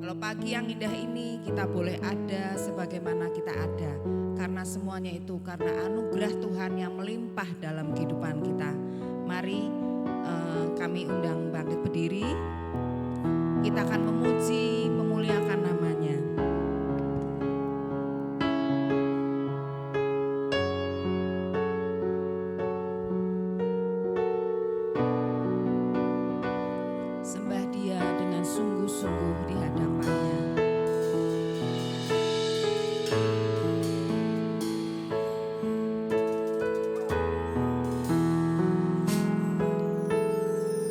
Kalau pagi yang indah ini kita boleh ada sebagaimana kita ada, karena semuanya itu karena anugerah Tuhan yang melimpah dalam kehidupan kita. Mari kami undang bangkit berdiri, kita akan memuji, memuliakan namanya. Sembah Dia dengan sungguh-sungguh di hadapannya.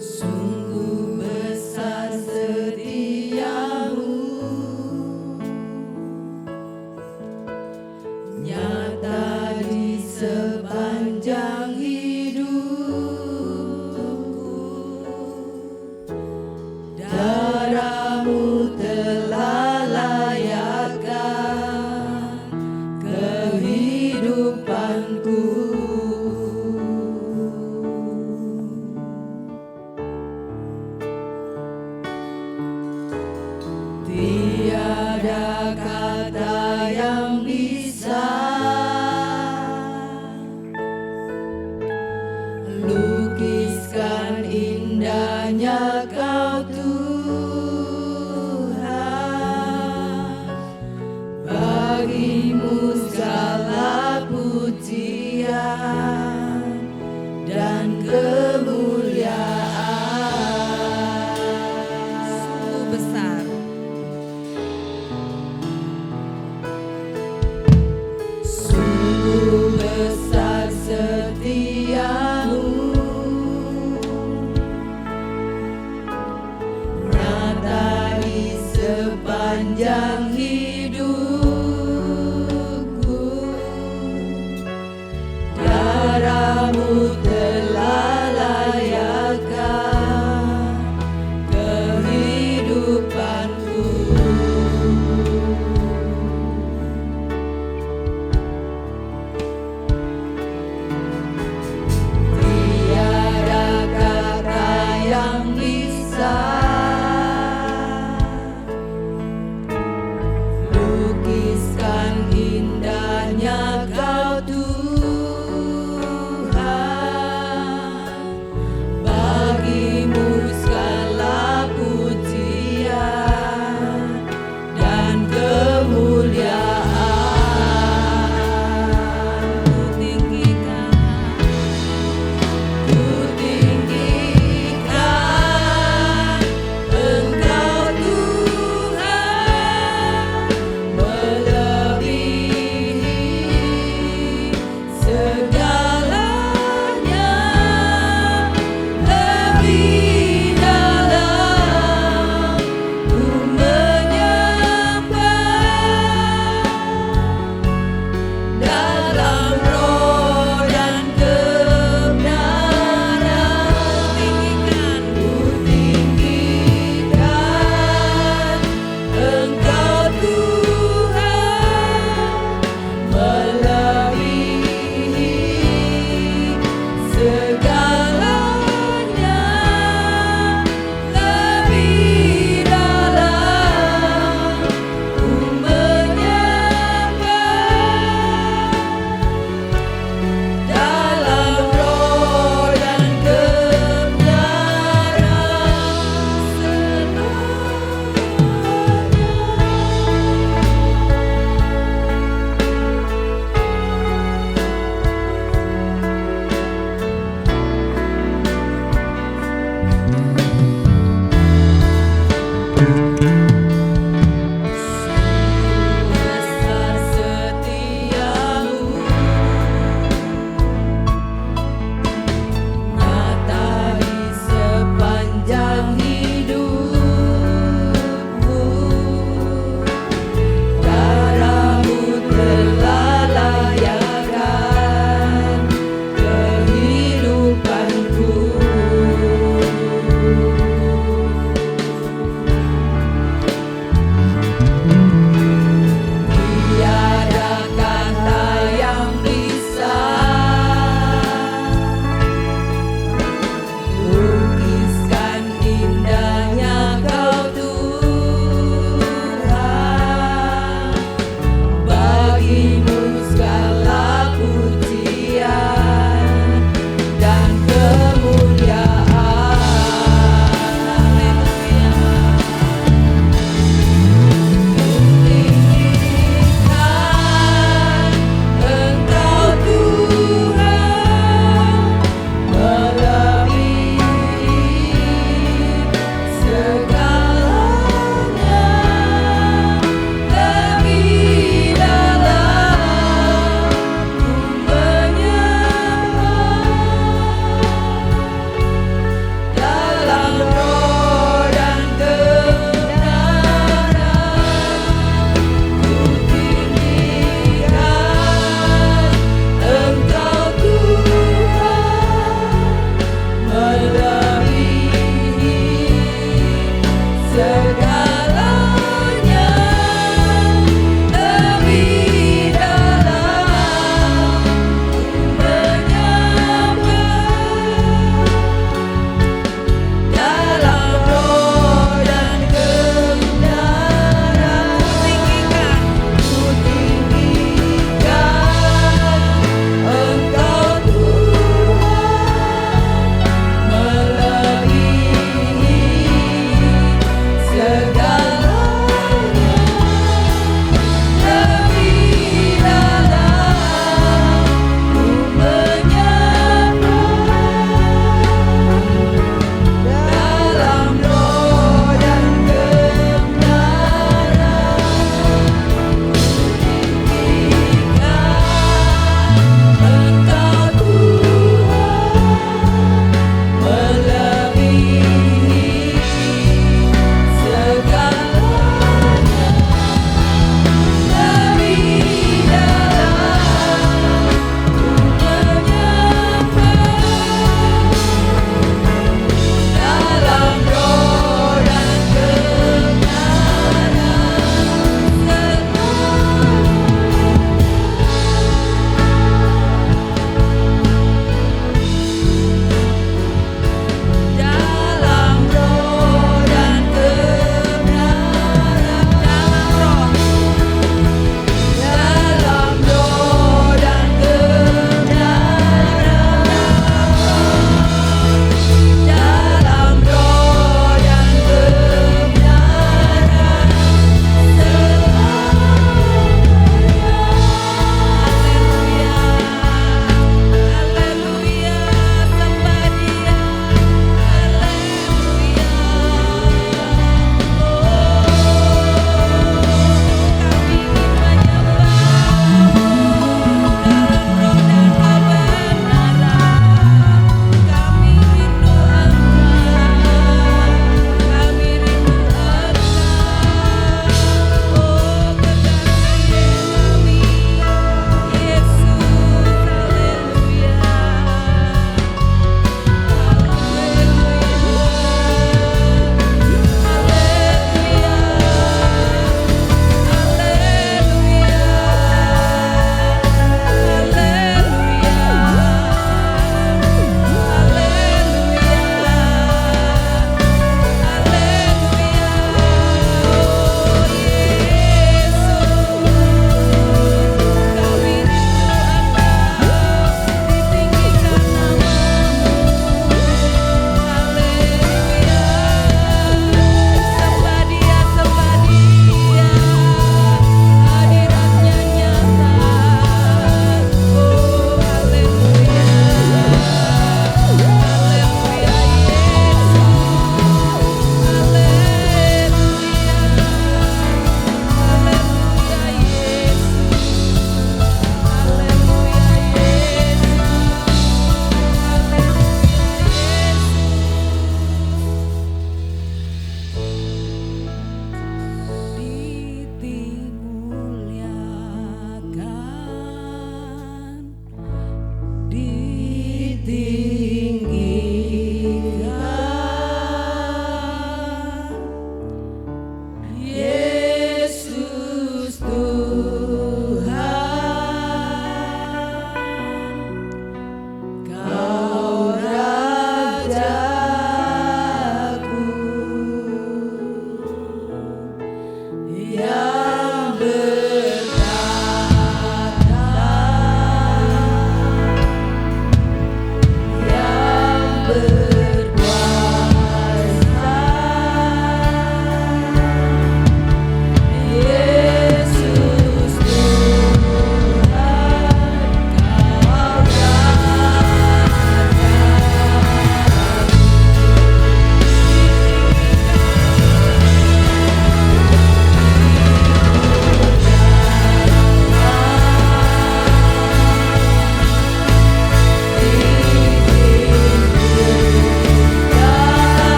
Sungguh besar setiamu, nyata di sepanjang darahmu telah layakkan kehidupanku. Tiada kata yang bisa lukiskan indahnya Kau Tuhan. Bagimu segala pujian dan kemuliaan. Sungguh besar. Sungguh besar setiamu, nyata di sepanjang hidupku. Darahmu telah layakkan kehidupanku. Tiada kata yang bisa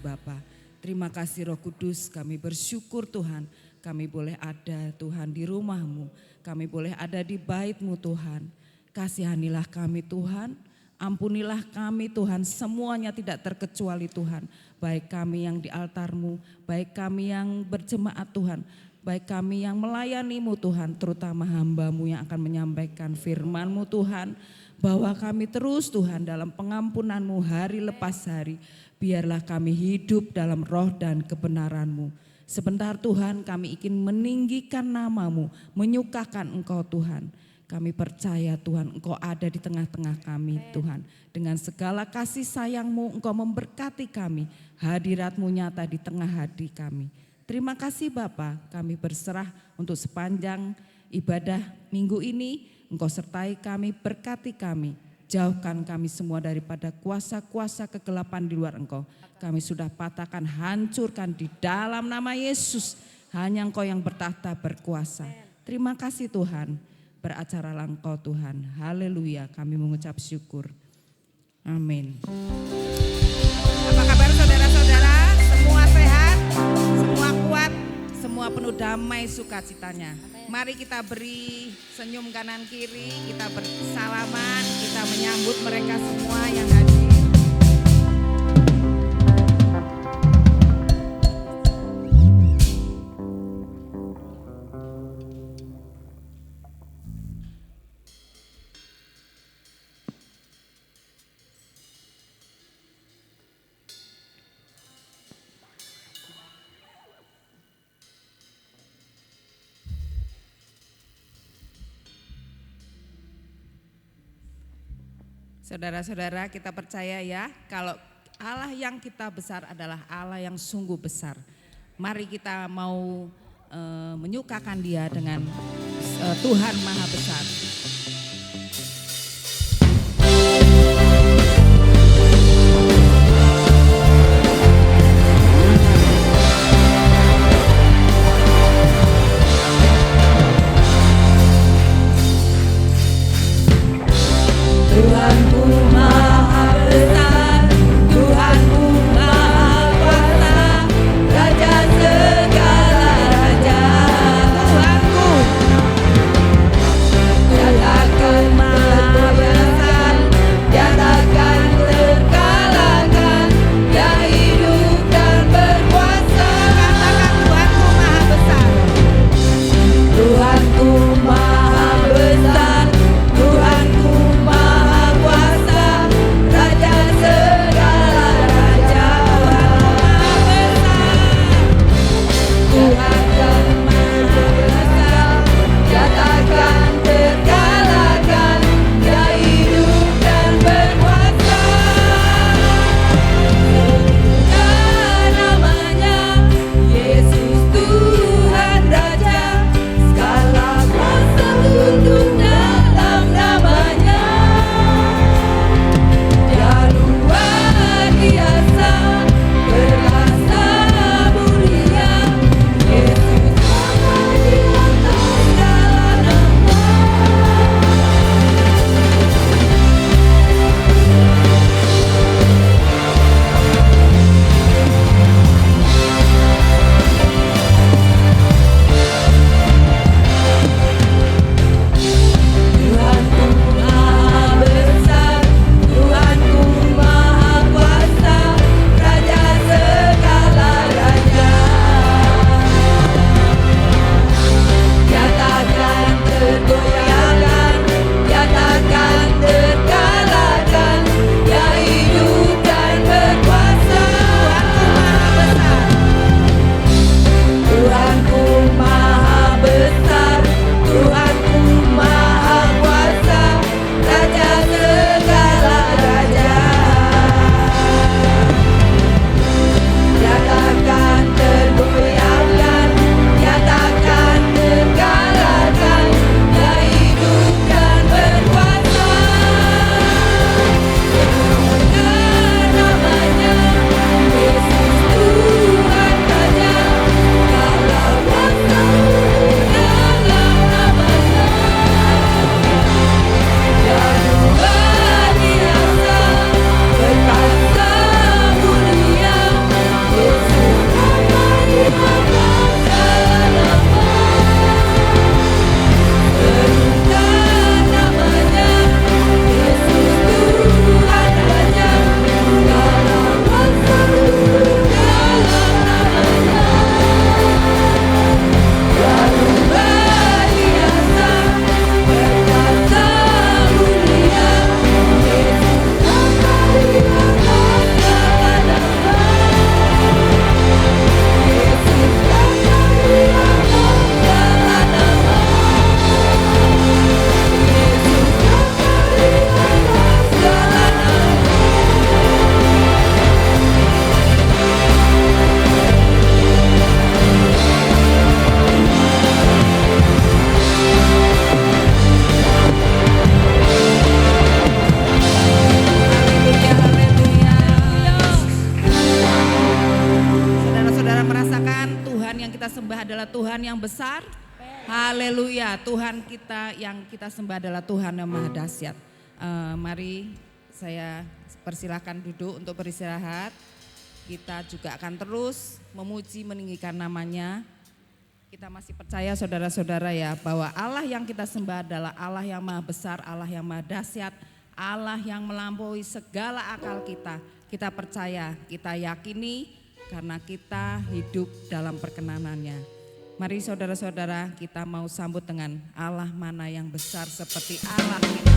Bapa. Terima kasih Roh Kudus, kami bersyukur Tuhan. Kami boleh ada Tuhan di rumah-Mu. Kami boleh ada di bait-Mu Tuhan. Kasihanilah kami Tuhan. Ampunilah kami Tuhan, semuanya tidak terkecuali Tuhan. Baik kami yang di altar-Mu, baik kami yang berjemaat Tuhan. Baik kami yang melayani-Mu Tuhan, terutama hamba-Mu yang akan menyampaikan firman-Mu Tuhan. Bahwa kami terus Tuhan dalam pengampunan-Mu hari lepas hari. Biarlah kami hidup dalam roh dan kebenaran-Mu. Sebentar Tuhan kami ingin meninggikan nama-Mu, menyukakan Engkau Tuhan. Kami percaya Tuhan Engkau ada di tengah-tengah kami Tuhan. Dengan segala kasih sayang-Mu Engkau memberkati kami. Hadirat-Mu nyata di tengah hati kami. Terima kasih Bapa, kami berserah untuk sepanjang ibadah minggu ini. Engkau sertai kami, berkati kami. Jauhkan kami semua daripada kuasa-kuasa kegelapan di luar Engkau. Kami sudah patahkan, hancurkan di dalam nama Yesus. Hanya Engkau yang bertahta berkuasa. Terima kasih Tuhan. Beracaralah Engkau Tuhan. Haleluya, kami mengucap syukur. Amin. Apa kabar saudara-saudara? Semua sehat, semua kuat, semua penuh damai sukacitanya. Mari kita beri senyum kanan kiri, kita bersalaman, kita menyambut mereka semua yang hadir. Saudara-saudara, kita percaya ya, kalau Allah yang kita besar adalah Allah yang sungguh besar. Mari kita mau menyukakan Dia dengan Tuhan Maha Besar. Tuhanku Maha Besar, Tuhanku Maha Kuasa, Raja segala raja. Tuhanku kita sembah adalah Tuhan yang besar. Haleluya, Tuhan kita yang kita sembah adalah Tuhan yang maha dahsyat. Mari saya persilahkan duduk untuk beristirahat. Kita juga akan terus memuji meninggikan namanya. Kita masih percaya saudara-saudara ya bahwa Allah yang kita sembah adalah Allah yang maha besar, Allah yang maha dahsyat, Allah yang melampaui segala akal kita. Kita percaya, kita yakini karena kita hidup dalam perkenanannya. Mari saudara-saudara kita mau sambut dengan Allah mana yang besar seperti Allah kita.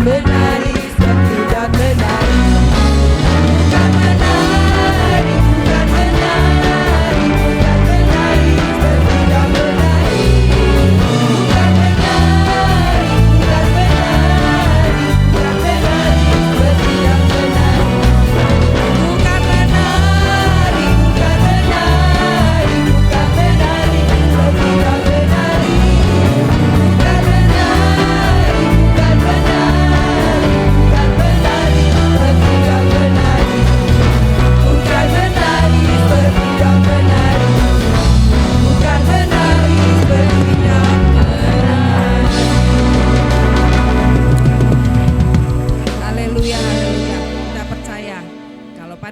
Menari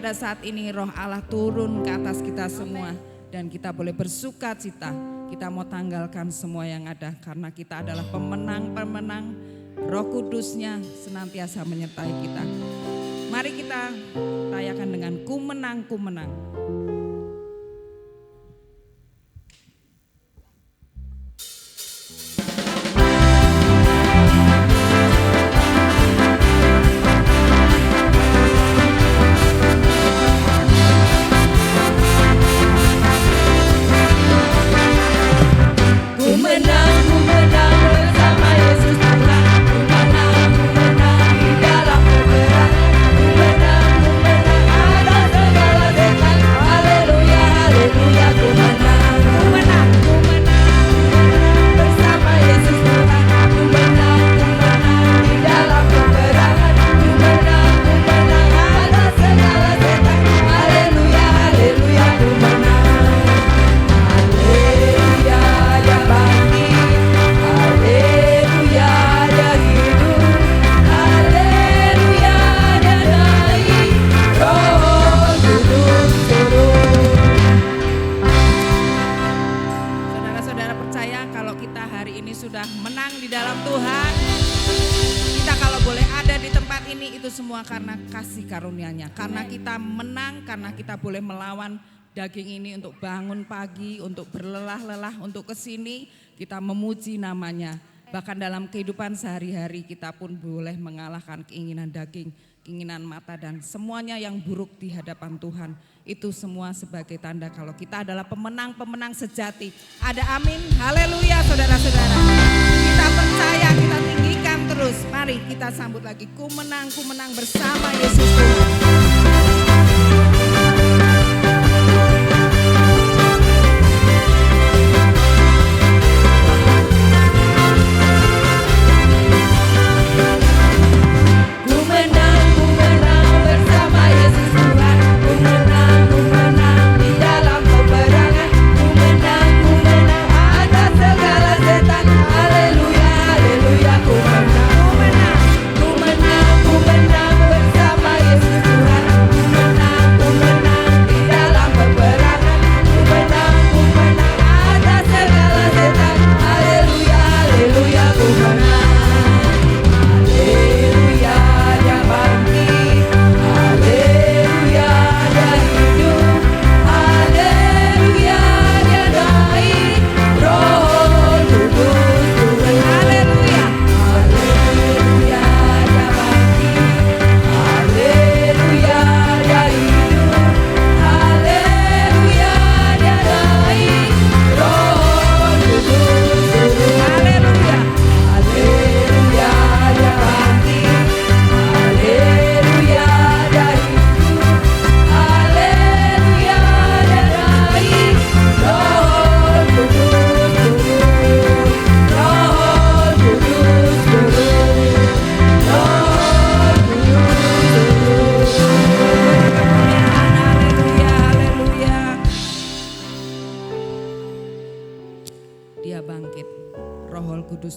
pada saat ini roh Allah turun ke atas kita semua. Dan kita boleh bersuka cita. Kita mau tanggalkan semua yang ada. Karena kita adalah pemenang-pemenang. Roh Kudusnya senantiasa menyertai kita. Mari kita rayakan dengan ku menang, ku menang. Karena kasih karunia-Nya, karena kita menang, karena kita boleh melawan daging ini untuk bangun pagi, untuk berlelah-lelah, untuk kesini kita memuji namanya. Bahkan dalam kehidupan sehari-hari kita pun boleh mengalahkan keinginan daging, keinginan mata dan semuanya yang buruk di hadapan Tuhan. Itu semua sebagai tanda kalau kita adalah pemenang-pemenang sejati. Ada amin, haleluya saudara-saudara. Kita percaya, kita tinggikan terus. Mari kita sambut lagi, ku menang bersama Yesus Tuhan.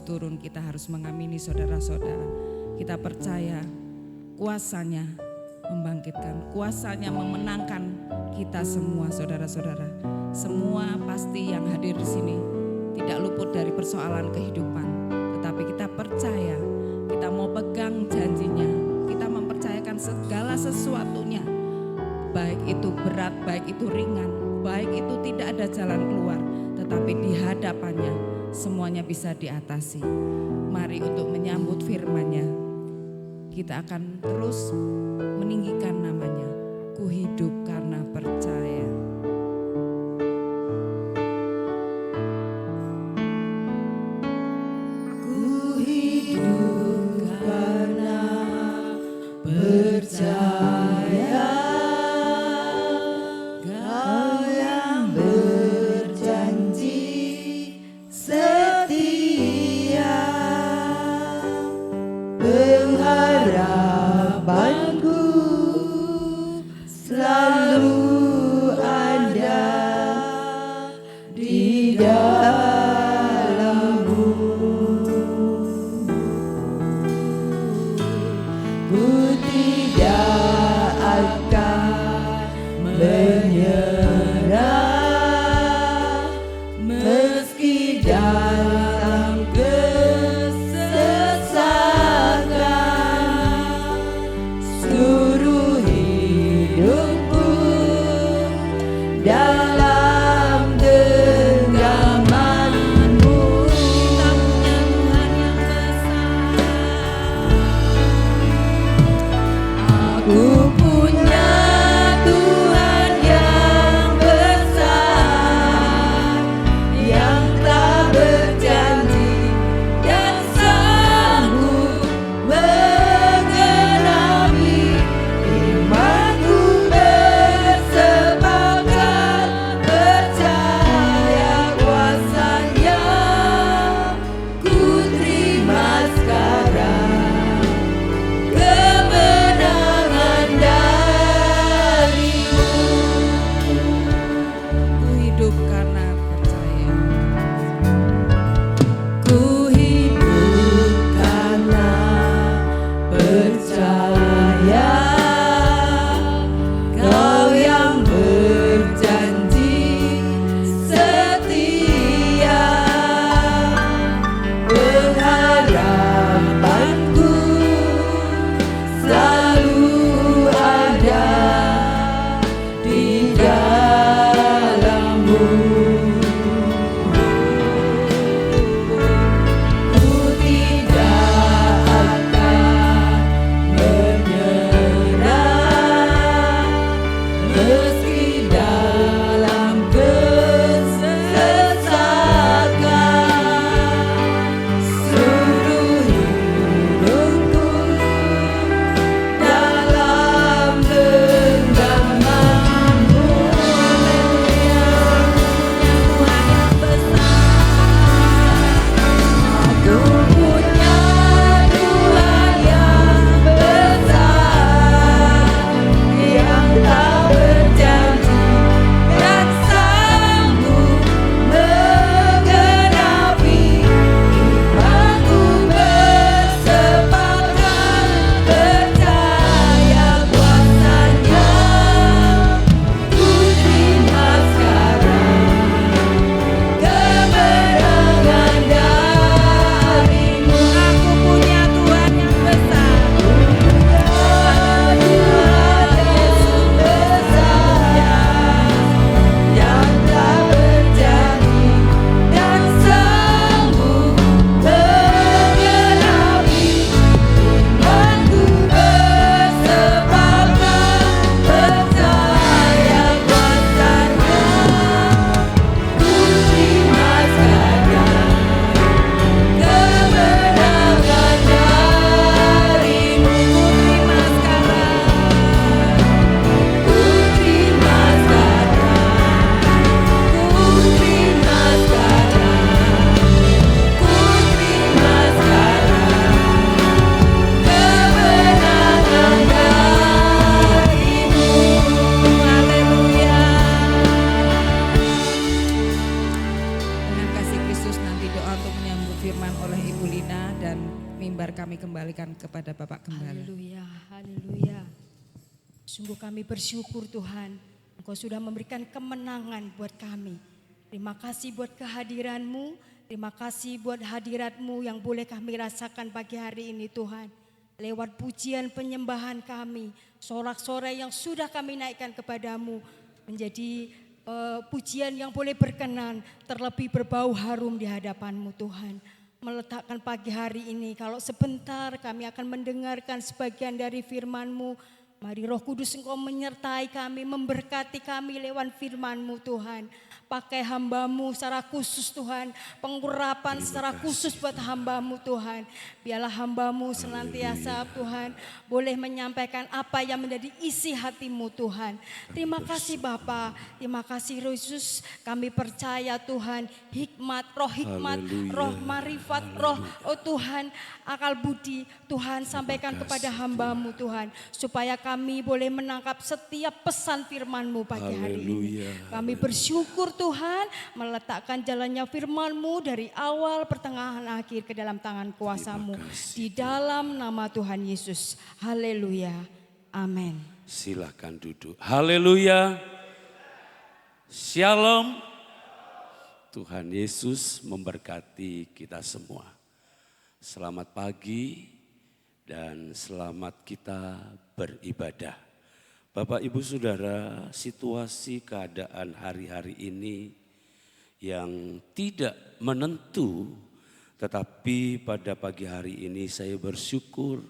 Turun, kita harus mengamini saudara-saudara. Kita percaya kuasanya membangkitkan, kuasanya memenangkan kita semua saudara-saudara. Semua pasti yang hadir di sini tidak luput dari persoalan kehidupan. Tetapi kita percaya, kita mau pegang janjinya, kita mempercayakan segala sesuatunya. Baik itu berat, baik itu ringan, baik itu tidak ada jalan keluar. Tetapi di hadapannya semuanya bisa diatasi. Mari untuk menyambut firman-Nya, kita akan terus meninggikan namanya. Ku hidup karena percaya. Ku hidup karena percaya. Kau yang berjanji setia, pengharapanku selalu ada di dalam-Mu. Ku tidak akan Haleluya, haleluya. Sungguh kami bersyukur Tuhan, Engkau sudah memberikan kemenangan buat kami. Terima kasih buat kehadiran-Mu, terima kasih buat hadirat-Mu yang boleh kami rasakan pagi hari ini Tuhan. Lewat pujian penyembahan kami, sorak-sorai yang sudah kami naikkan kepadamu menjadi pujian yang boleh berkenan, terlebih berbau harum di hadapan-Mu Tuhan. Meletakkan pagi hari ini, kalau sebentar kami akan mendengarkan sebagian dari firman-Mu. Mari Roh Kudus Engkau menyertai kami, memberkati kami lewat firman-Mu Tuhan. Pakai hamba-Mu secara khusus Tuhan, pengurapan secara khusus buat hamba-Mu Tuhan. Biarlah hamba-Mu senantiasa Tuhan boleh menyampaikan apa yang menjadi isi hati-Mu Tuhan. Terima kasih Bapa, terima kasih Roh Yesus. Kami percaya Tuhan hikmat, roh marifat, roh Tuhan akal budi Tuhan sampaikan kepada hamba-Mu Tuhan. Supaya kami boleh menangkap setiap pesan firman-Mu pagi hari ini. Kami bersyukur Tuhan meletakkan jalannya firman-Mu dari awal, pertengahan, akhir ke dalam tangan kuasa-Mu. Di dalam nama Tuhan Yesus. Haleluya. Amin. Silakan duduk. Haleluya. Shalom. Tuhan Yesus memberkati kita semua. Selamat pagi dan selamat kita beribadah. Bapak Ibu Saudara, situasi keadaan hari-hari ini yang tidak menentu, tetapi pada pagi hari ini saya bersyukur,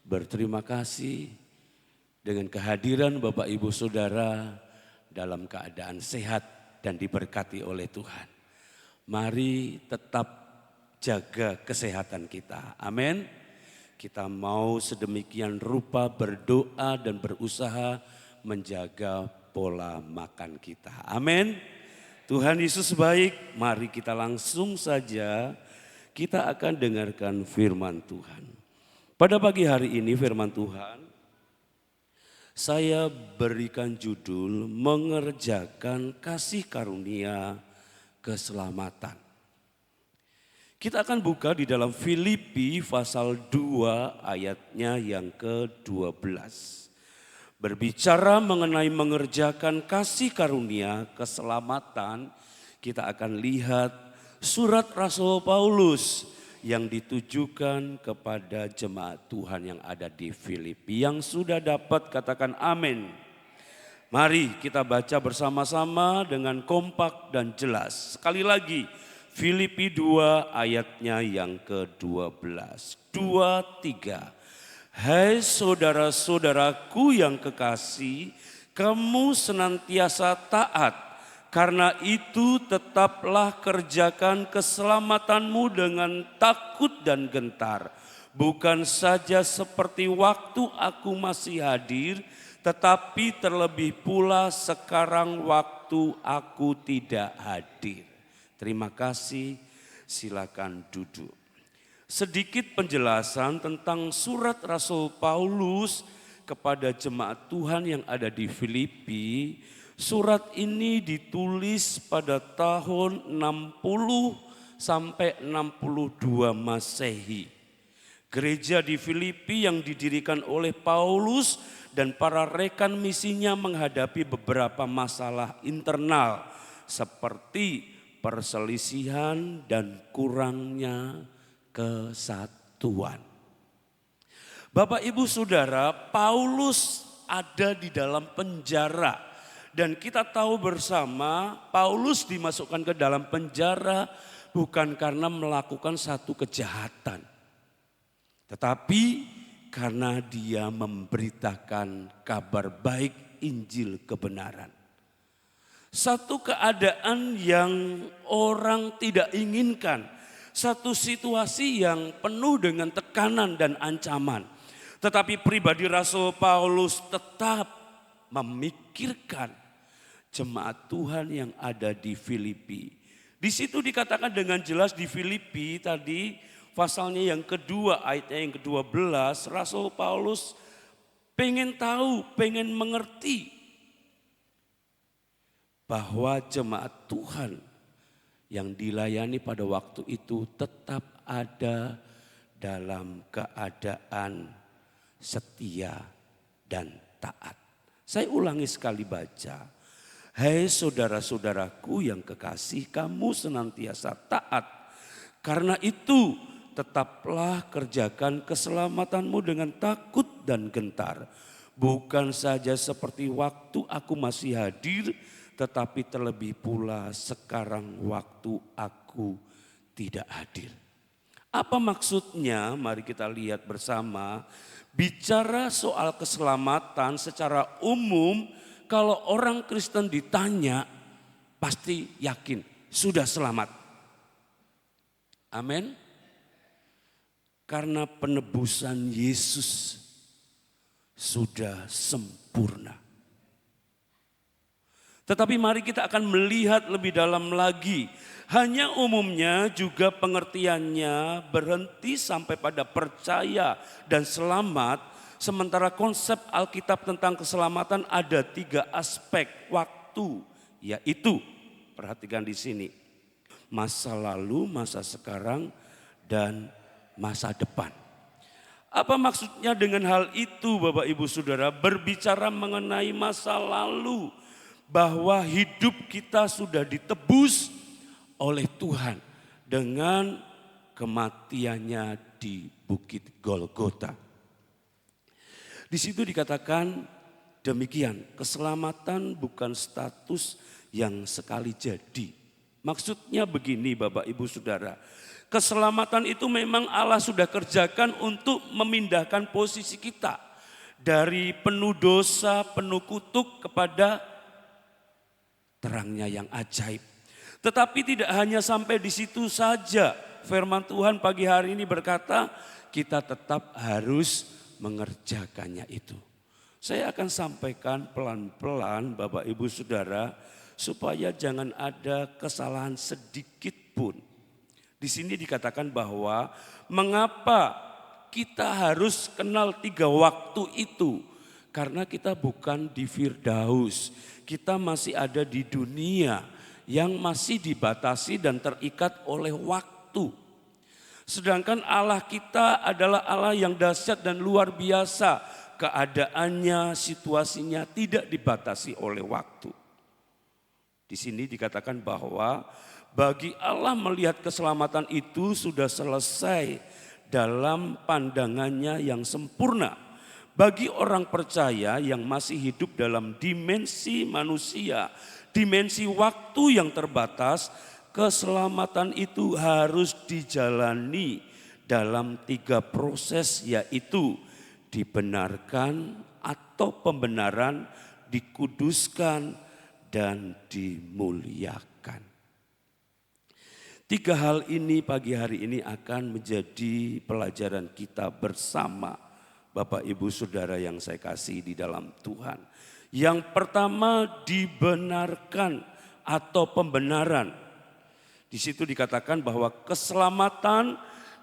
berterima kasih dengan kehadiran Bapak Ibu Saudara dalam keadaan sehat dan diberkati oleh Tuhan. Mari tetap jaga kesehatan kita. Amin. Kita mau sedemikian rupa berdoa dan berusaha menjaga pola makan kita. Amin. Tuhan Yesus baik, mari kita langsung saja kita akan dengarkan firman Tuhan. Pada pagi hari ini firman Tuhan, saya berikan judul mengerjakan kasih karunia keselamatan. Kita akan buka di dalam Filipi pasal 2 ayatnya yang ke-12. Berbicara mengenai mengerjakan kasih karunia keselamatan, kita akan lihat surat Rasul Paulus yang ditujukan kepada jemaat Tuhan yang ada di Filipi. Yang sudah dapat katakan amin. Mari kita baca bersama-sama dengan kompak dan jelas. Sekali lagi. Filipi 2 ayatnya yang ke-12. 2, 3. Hai saudara-saudaraku yang kekasih, kamu senantiasa taat. Karena itu tetaplah kerjakan keselamatanmu dengan takut dan gentar. Bukan saja seperti waktu aku masih hadir, tetapi terlebih pula sekarang waktu aku tidak hadir. Terima kasih, silakan duduk. Sedikit penjelasan tentang surat Rasul Paulus kepada jemaat Tuhan yang ada di Filipi. Surat ini ditulis pada tahun 60 sampai 62 Masehi. Gereja di Filipi yang didirikan oleh Paulus dan para rekan misinya menghadapi beberapa masalah internal seperti perselisihan dan kurangnya kesatuan. Bapak Ibu Saudara, Paulus ada di dalam penjara dan kita tahu bersama Paulus dimasukkan ke dalam penjara bukan karena melakukan satu kejahatan, tetapi karena dia memberitakan kabar baik Injil kebenaran. Satu keadaan yang orang tidak inginkan. Satu situasi yang penuh dengan tekanan dan ancaman. Tetapi pribadi Rasul Paulus tetap memikirkan jemaat Tuhan yang ada di Filipi. Di situ dikatakan dengan jelas di Filipi tadi pasalnya yang kedua ayatnya yang ke-12. Rasul Paulus pengen tahu, pengen mengerti bahwa jemaat Tuhan yang dilayani pada waktu itu tetap ada dalam keadaan setia, dan taat. Saya ulangi sekali baca. Hai saudara-saudaraku yang kekasih, kamu senantiasa taat. Karena itu tetaplah kerjakan keselamatanmu dengan takut dan gentar. Bukan saja seperti waktu aku masih hadir, tetapi terlebih pula sekarang waktu aku tidak hadir. Apa maksudnya? Mari kita lihat bersama. Bicara soal keselamatan secara umum, kalau orang Kristen ditanya pasti yakin sudah selamat. Amin. Karena penebusan Yesus sudah sempurna. Tetapi mari kita akan melihat lebih dalam lagi. Hanya umumnya juga pengertiannya berhenti sampai pada percaya dan selamat. Sementara konsep Alkitab tentang keselamatan ada 3 aspek waktu. Yaitu, perhatikan di sini. Masa lalu, masa sekarang, dan masa depan. Apa maksudnya dengan hal itu Bapak Ibu Saudara? Berbicara mengenai masa lalu. Bahwa hidup kita sudah ditebus oleh Tuhan dengan kematiannya di Bukit Golgota. Di situ dikatakan demikian, keselamatan bukan status yang sekali jadi. Maksudnya begini Bapak Ibu Saudara, keselamatan itu memang Allah sudah kerjakan untuk memindahkan posisi kita dari penuh dosa, penuh kutuk kepada terangnya yang ajaib. Tetapi tidak hanya sampai di situ saja. Firman Tuhan pagi hari ini berkata, kita tetap harus mengerjakannya itu. Saya akan sampaikan pelan-pelan Bapak Ibu Saudara, supaya jangan ada kesalahan sedikit pun. Di sini dikatakan bahwa mengapa kita harus kenal 3 waktu itu. Karena kita bukan di Firdaus, kita masih ada di dunia yang masih dibatasi dan terikat oleh waktu. Sedangkan Allah kita adalah Allah yang dahsyat dan luar biasa. Keadaannya, situasinya tidak dibatasi oleh waktu. Di sini dikatakan bahwa bagi Allah melihat keselamatan itu sudah selesai dalam pandangannya yang sempurna. Bagi orang percaya yang masih hidup dalam dimensi manusia, dimensi waktu yang terbatas, keselamatan itu harus dijalani dalam 3 proses, yaitu dibenarkan atau pembenaran, dikuduskan, dan dimuliakan. 3 hal ini pagi hari ini akan menjadi pelajaran kita bersama. Bapak Ibu Saudara yang saya kasih di dalam Tuhan. Yang pertama dibenarkan atau pembenaran. Di situ dikatakan bahwa keselamatan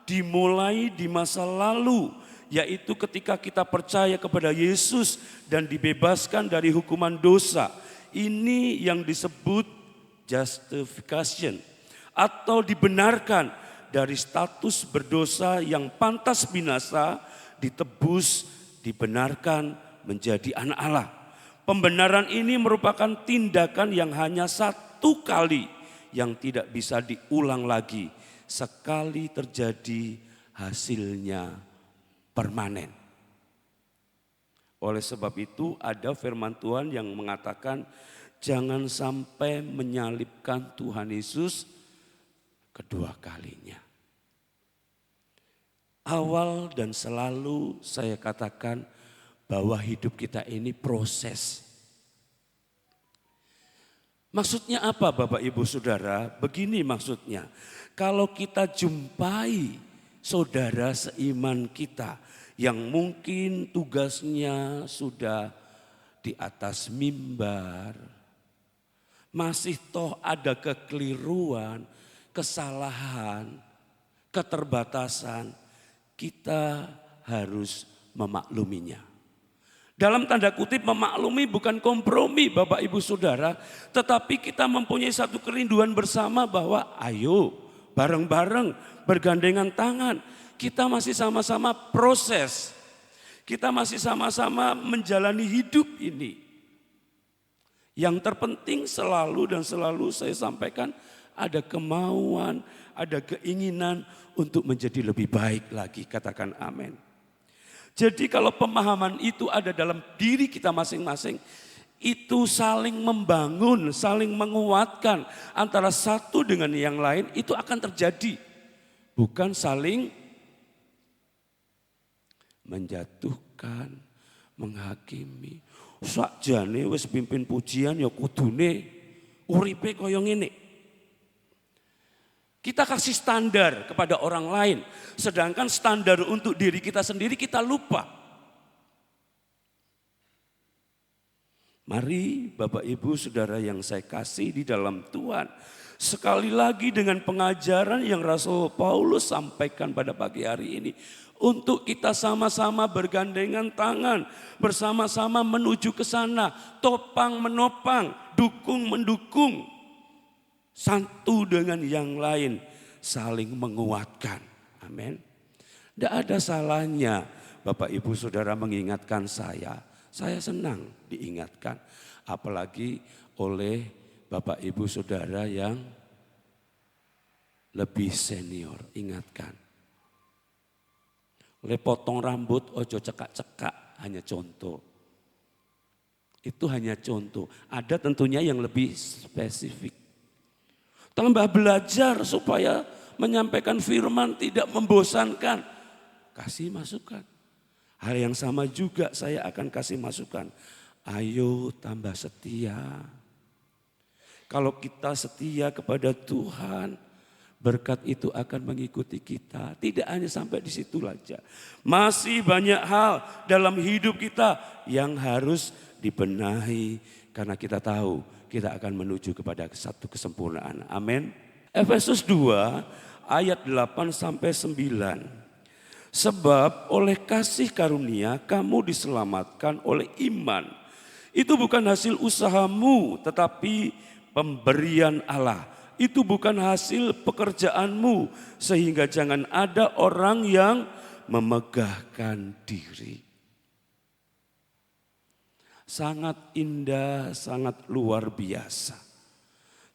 dimulai di masa lalu. Yaitu ketika kita percaya kepada Yesus dan dibebaskan dari hukuman dosa. Ini yang disebut justification. Atau dibenarkan dari status berdosa yang pantas binasa, ditebus, dibenarkan menjadi anak Allah. Pembenaran ini merupakan tindakan yang hanya 1 kali yang tidak bisa diulang lagi. Sekali terjadi hasilnya permanen. Oleh sebab itu ada firman Tuhan yang mengatakan jangan sampai menyalibkan Tuhan Yesus kedua kalinya. Awal dan selalu saya katakan bahwa hidup kita ini proses. Maksudnya apa Bapak Ibu Saudara? Begini maksudnya. Kalau kita jumpai saudara seiman kita yang mungkin tugasnya sudah di atas mimbar, masih toh ada kekeliruan, kesalahan, keterbatasan, kita harus memakluminya. Dalam tanda kutip memaklumi bukan kompromi Bapak Ibu Saudara. Tetapi kita mempunyai satu kerinduan bersama bahwa ayo bareng-bareng bergandengan tangan. Kita masih sama-sama proses. Kita masih sama-sama menjalani hidup ini. Yang terpenting selalu dan selalu saya sampaikan, ada kemauan, ada keinginan untuk menjadi lebih baik lagi. Katakan amin. Jadi kalau pemahaman itu ada dalam diri kita masing-masing, itu saling membangun, saling menguatkan antara satu dengan yang lain, itu akan terjadi. Bukan saling menjatuhkan, menghakimi. Sakjane wis pimpin pujian ya kudune uripe kaya ngene. Kita kasih standar kepada orang lain, sedangkan standar untuk diri kita sendiri kita lupa. Mari Bapak Ibu Saudara yang saya kasih di dalam Tuhan, sekali lagi dengan pengajaran yang Rasul Paulus sampaikan pada pagi hari ini, untuk kita sama-sama bergandengan tangan, bersama-sama menuju ke sana, topang menopang, dukung mendukung, satu dengan yang lain, saling menguatkan. Amin. Tidak ada salahnya Bapak Ibu Saudara mengingatkan saya senang diingatkan, apalagi oleh Bapak Ibu Saudara yang lebih senior, ingatkan. Oleh potong rambut, ojo cekak-cekak, hanya contoh. Itu hanya contoh. Ada tentunya yang lebih spesifik. Tambah belajar supaya menyampaikan firman tidak membosankan. Kasih masukan. Hal yang sama juga saya akan kasih masukan. Ayo tambah setia. Kalau kita setia kepada Tuhan, berkat itu akan mengikuti kita. Tidak hanya sampai di situ saja. Masih banyak hal dalam hidup kita yang harus dibenahi. Karena kita tahu kita akan menuju kepada satu kesempurnaan. Amin. Efesus 2 ayat 8 sampai 9. Sebab oleh kasih karunia kamu diselamatkan oleh iman. Itu bukan hasil usahamu tetapi pemberian Allah. Itu bukan hasil pekerjaanmu, sehingga jangan ada orang yang memegahkan diri. Sangat indah, sangat luar biasa.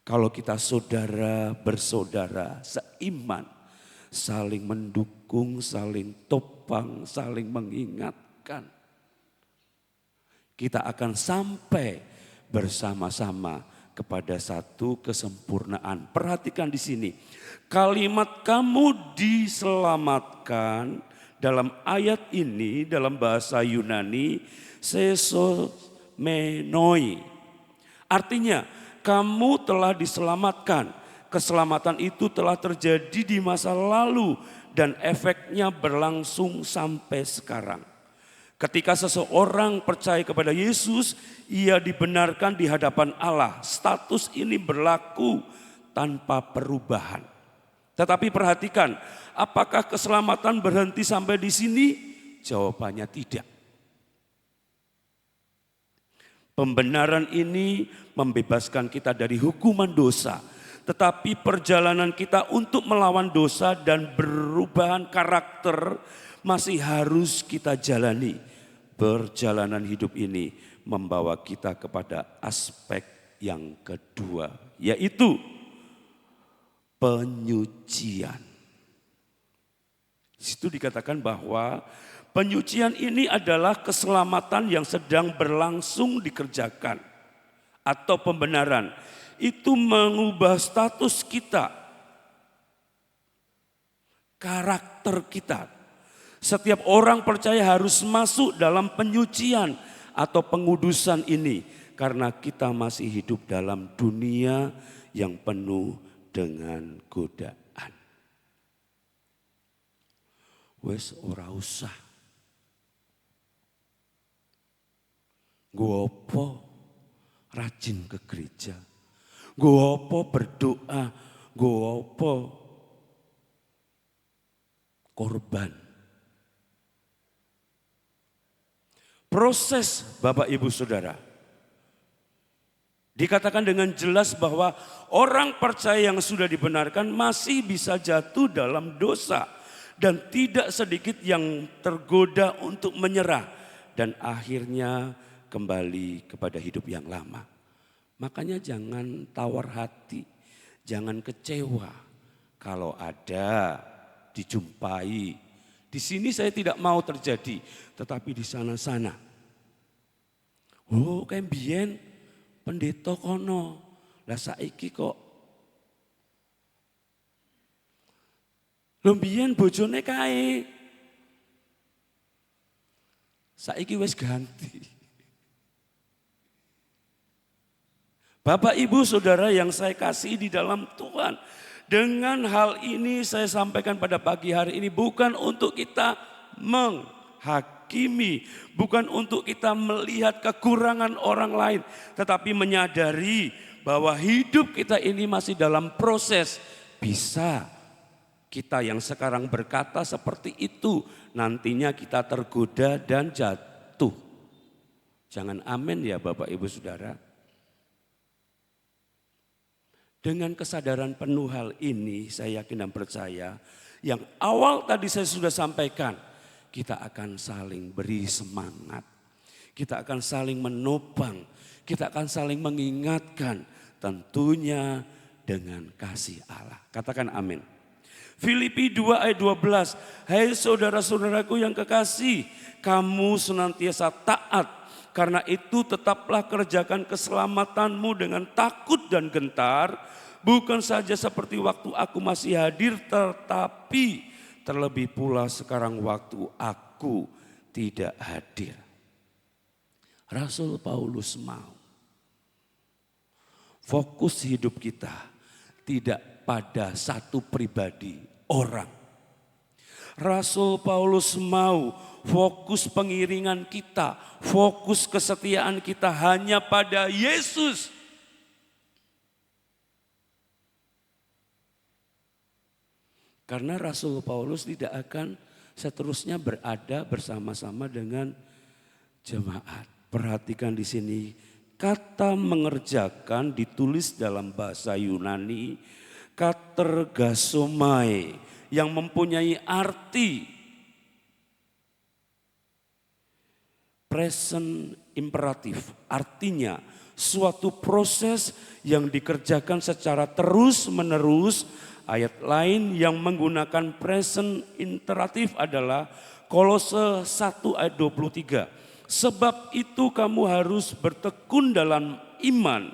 Kalau kita saudara bersaudara seiman, saling mendukung, saling topang, saling mengingatkan. Kita akan sampai bersama-sama kepada satu kesempurnaan. Perhatikan di sini. Kalimat kamu diselamatkan dalam ayat ini dalam bahasa Yunani sesomenoi. Artinya kamu telah diselamatkan. Keselamatan itu telah terjadi di masa lalu dan efeknya berlangsung sampai sekarang. Ketika seseorang percaya kepada Yesus, ia dibenarkan di hadapan Allah. Status ini berlaku tanpa perubahan. Tetapi perhatikan, apakah keselamatan berhenti sampai di sini? Jawabannya tidak. Pembenaran ini membebaskan kita dari hukuman dosa. Tetapi perjalanan kita untuk melawan dosa dan perubahan karakter masih harus kita jalani. Perjalanan hidup ini membawa kita kepada aspek yang kedua, yaitu penyucian. Di situ dikatakan bahwa penyucian ini adalah keselamatan yang sedang berlangsung dikerjakan atau pembenaran. Itu mengubah status kita, karakter kita. Setiap orang percaya harus masuk dalam penyucian atau pengudusan ini. Karena kita masih hidup dalam dunia yang penuh dengan godaan. Wes ora usah. Gua apa rajin ke gereja. Gua apa berdoa. Gua apa korban. Proses Bapak Ibu Saudara. Dikatakan dengan jelas bahwa orang percaya yang sudah dibenarkan masih bisa jatuh dalam dosa. dan tidak sedikit yang tergoda untuk menyerah dan akhirnya kembali kepada hidup yang lama. Makanya jangan tawar hati, jangan kecewa kalau ada dijumpai. Di sini saya tidak mau terjadi, tetapi di sana-sana. Oh, kayak biyen pendeta kono. Lah saiki kok lho biyen bojone kae. Saiki wis ganti. Bapak, Ibu, Saudara yang saya kasih di dalam Tuhan. Dengan hal ini saya sampaikan pada pagi hari ini bukan untuk kita menghakimi, bukan untuk kita melihat kekurangan orang lain, tetapi menyadari bahwa hidup kita ini masih dalam proses. Bisa kita yang sekarang berkata seperti itu, nantinya kita tergoda dan jatuh. Jangan amin ya Bapak Ibu Saudara. Dengan kesadaran penuh hal ini saya yakin dan percaya yang awal tadi saya sudah sampaikan, kita akan saling beri semangat. Kita akan saling menopang, kita akan saling mengingatkan tentunya dengan kasih Allah. Katakan amin. Filipi 2 ayat 12, hai saudara-saudaraku yang kekasih, kamu senantiasa taat. Karena itu tetaplah kerjakan keselamatanmu dengan takut dan gentar. Bukan saja seperti waktu aku masih hadir, tetapi terlebih pula sekarang waktu aku tidak hadir. Rasul Paulus mau fokus hidup kita tidak pada satu pribadi orang. Rasul Paulus mau fokus pengiringan kita, fokus kesetiaan kita hanya pada Yesus. Karena Rasul Paulus tidak akan seterusnya berada bersama-sama dengan jemaat. Perhatikan di sini, kata mengerjakan ditulis dalam bahasa Yunani, katergasomai, yang mempunyai arti present imperatif, artinya suatu proses yang dikerjakan secara terus-menerus. Ayat lain yang menggunakan present imperatif adalah Kolose 1 ayat 23. Sebab itu kamu harus bertekun dalam iman,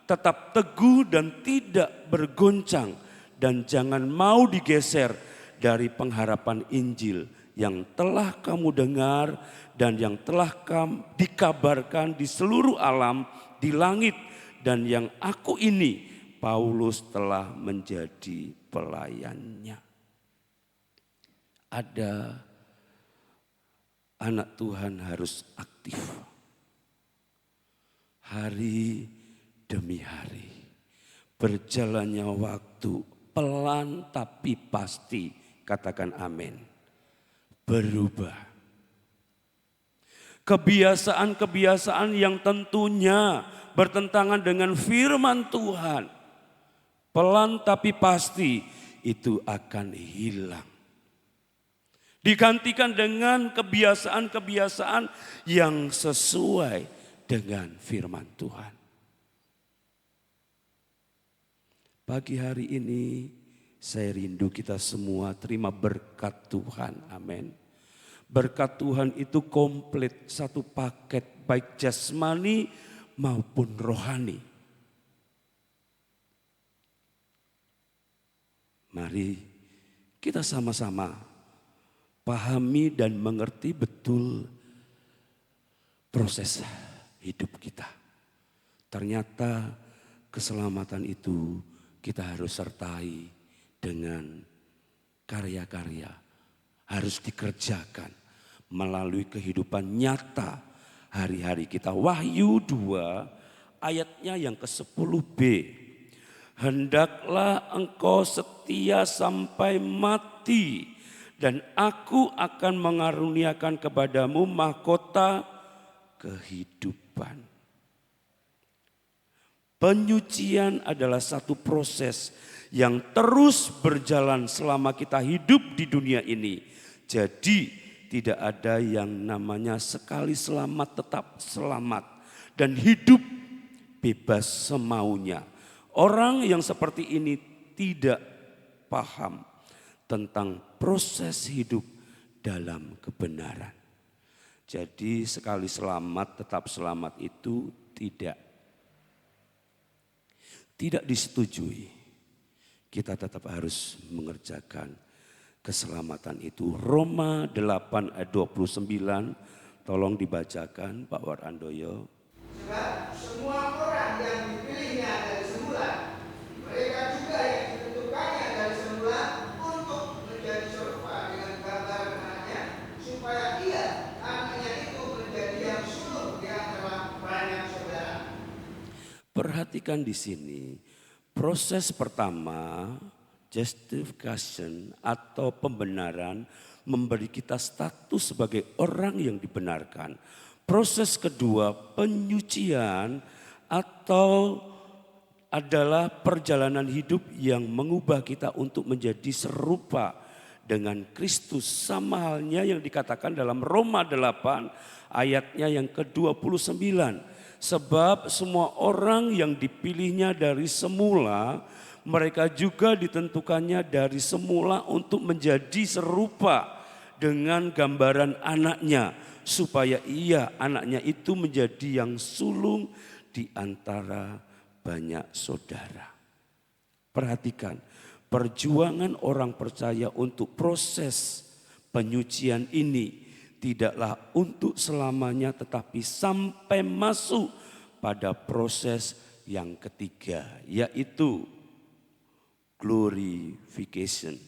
tetap teguh dan tidak bergoncang, dan jangan mau digeser dari pengharapan Injil yang telah kamu dengar dan yang telah dikabarkan di seluruh alam, di langit, dan yang aku ini, Paulus, telah menjadi pelayannya. Ada anak Tuhan harus aktif. Hari demi hari. Berjalannya waktu pelan tapi pasti. Katakan amin. Berubah. Kebiasaan-kebiasaan yang tentunya bertentangan dengan firman Tuhan. Pelan tapi pasti itu akan hilang. Digantikan dengan kebiasaan-kebiasaan yang sesuai dengan firman Tuhan. Pagi hari ini saya rindu kita semua terima berkat Tuhan. Amin. Berkat Tuhan itu komplit, satu paket, baik jasmani maupun rohani. Mari kita sama-sama pahami dan mengerti betul proses hidup kita. Ternyata keselamatan itu kita harus sertai dengan karya-karya. Harus dikerjakan melalui kehidupan nyata hari-hari kita. Wahyu 2 ayatnya yang ke-10b. Hendaklah engkau setia sampai mati, dan aku akan mengaruniakan kepadamu mahkota kehidupan. Penyucian adalah satu proses yang terus berjalan selama kita hidup di dunia ini. Jadi tidak ada yang namanya sekali selamat tetap selamat dan hidup bebas semaunya. Orang yang seperti ini tidak paham tentang proses hidup dalam kebenaran. Jadi sekali selamat tetap selamat itu tidak disetujui. Kita tetap harus mengerjakan keselamatan itu. Roma 8 ayat 29, tolong dibacakan Pak Warandoyo. Sebab semua orang yang dipilihnya dari semula, mereka juga yang ditentukannya dari semula untuk menjadi serupa dengan gambar anaknya, supaya ia, anaknya itu menjadi yang sulung di antara banyak saudara. Perhatikan di sini, proses pertama, justification atau pembenaran, memberi kita status sebagai orang yang dibenarkan. Proses kedua, penyucian atau adalah perjalanan hidup yang mengubah kita untuk menjadi serupa dengan Kristus. Sama halnya yang dikatakan dalam Roma 8 ayatnya yang ke-29. Sebab semua orang yang dipilihnya dari semula, mereka juga ditentukannya dari semula untuk menjadi serupa dengan gambaran anaknya, supaya ia, anaknya itu menjadi yang sulung di antara banyak saudara. Perhatikan, perjuangan orang percaya untuk proses penyucian ini tidaklah untuk selamanya, tetapi sampai masuk pada proses yang ketiga, yaitu glorification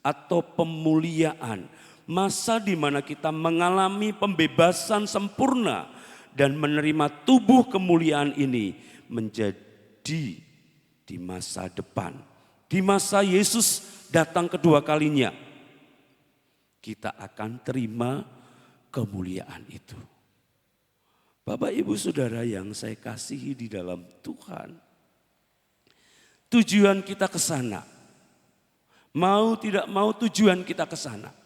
atau pemuliaan. Masa di mana kita mengalami pembebasan sempurna dan menerima tubuh kemuliaan ini menjadi di masa depan. Di masa Yesus datang kedua kalinya, kita akan terima kemuliaan itu. Bapak Ibu Saudara yang saya kasihi di dalam Tuhan, tujuan kita ke sana. Mau tidak mau tujuan kita ke sana.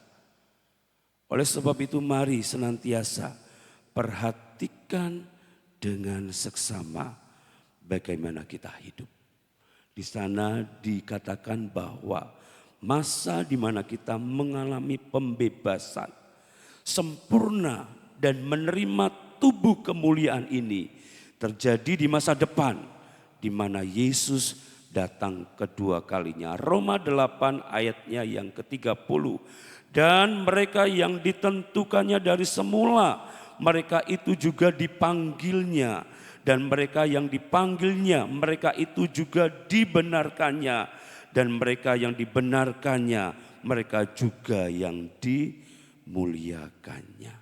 Oleh sebab itu mari senantiasa perhatikan dengan seksama bagaimana kita hidup. Di sana dikatakan bahwa masa di mana kita mengalami pembebasan sempurna dan menerima tubuh kemuliaan ini terjadi di masa depan di mana Yesus datang kedua kalinya. Roma 8 ayatnya yang ke-30. Dan mereka yang ditentukannya dari semula, mereka itu juga dipanggilnya. Dan mereka yang dipanggilnya, mereka itu juga dibenarkannya. Dan mereka yang dibenarkannya, mereka juga yang dimuliakannya.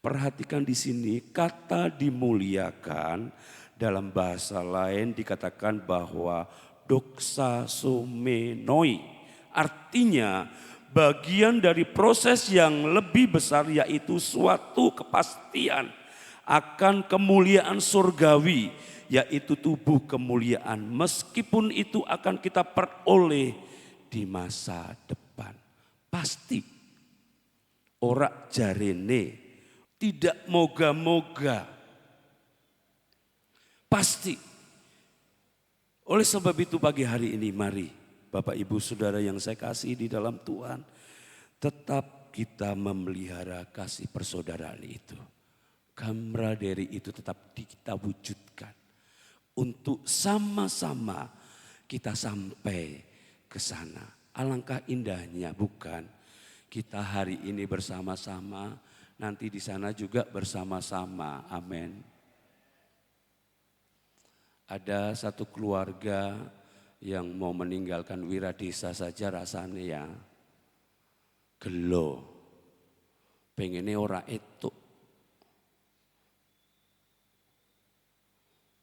Perhatikan di sini kata dimuliakan dalam bahasa lain dikatakan bahwa doxasomenoi. Artinya bagian dari proses yang lebih besar, yaitu suatu kepastian akan kemuliaan surgawi, yaitu tubuh kemuliaan. Meskipun itu akan kita peroleh di masa depan. Pasti. Ora jarene, tidak moga-moga. Pasti. Oleh sebab itu pagi hari ini mari Bapak Ibu Saudara yang saya kasih di dalam Tuhan, tetap kita memelihara kasih persaudaraan itu. Camaraderie itu tetap kita wujudkan. Untuk sama-sama kita sampai ke sana. Alangkah indahnya bukan kita hari ini bersama-sama, nanti di sana juga bersama-sama. Amin. Ada satu keluarga yang mau meninggalkan Wiradesa saja rasanya ya gelo. Pengennya ora itu.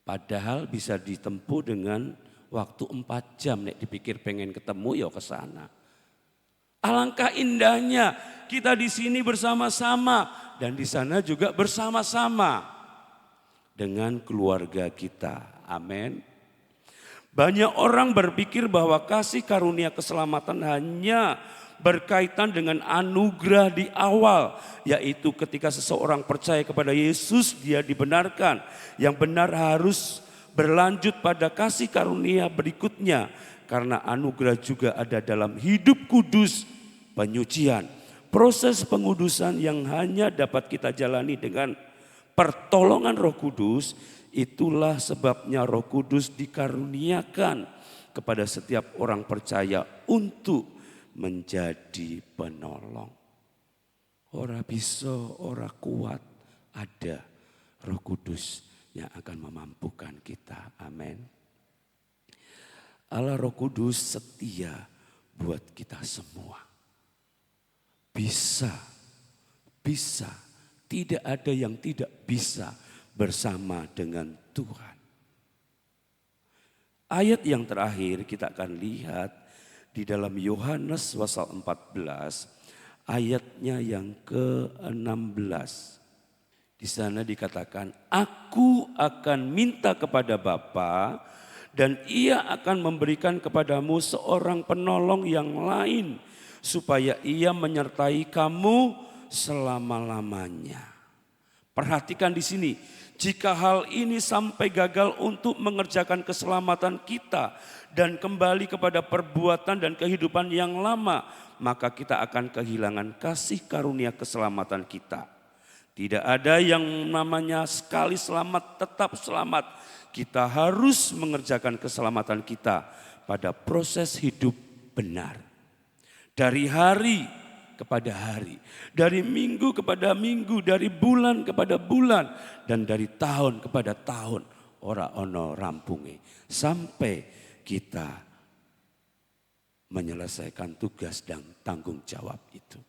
Padahal bisa ditempuh dengan waktu 4 jam. Nek dipikir pengen ketemu ya ke sana. Alangkah indahnya kita di sini bersama-sama dan di sana juga bersama-sama dengan keluarga kita. Amin. Banyak orang berpikir bahwa kasih karunia keselamatan hanya berkaitan dengan anugerah di awal, yaitu ketika seseorang percaya kepada Yesus dia dibenarkan. Yang benar harus berlanjut pada kasih karunia berikutnya, karena anugerah juga ada dalam hidup kudus, penyucian, proses pengudusan yang hanya dapat kita jalani dengan pertolongan Roh Kudus. Itulah sebabnya Roh Kudus dikaruniakan kepada setiap orang percaya untuk menjadi penolong. Ora bisa, ora kuat, ada Roh Kudus yang akan memampukan kita. Amin. Allah Roh Kudus setia buat kita semua. Bisa. Tidak ada yang tidak bisa bersama dengan Tuhan. Ayat yang terakhir kita akan lihat di dalam Yohanes pasal 14 ayatnya yang ke-16. Di sana dikatakan, aku akan minta kepada Bapa dan ia akan memberikan kepadamu seorang penolong yang lain supaya ia menyertai kamu selama-lamanya. Perhatikan di sini, jika hal ini sampai gagal untuk mengerjakan keselamatan kita dan kembali kepada perbuatan dan kehidupan yang lama, maka kita akan kehilangan kasih karunia keselamatan kita. Tidak ada yang namanya sekali selamat tetap selamat. Kita harus mengerjakan keselamatan kita pada proses hidup benar. Dari hari kepada hari, dari minggu kepada minggu, dari bulan kepada bulan, dan dari tahun kepada tahun. Ora ono rampunge sampai kita menyelesaikan tugas dan tanggung jawab itu.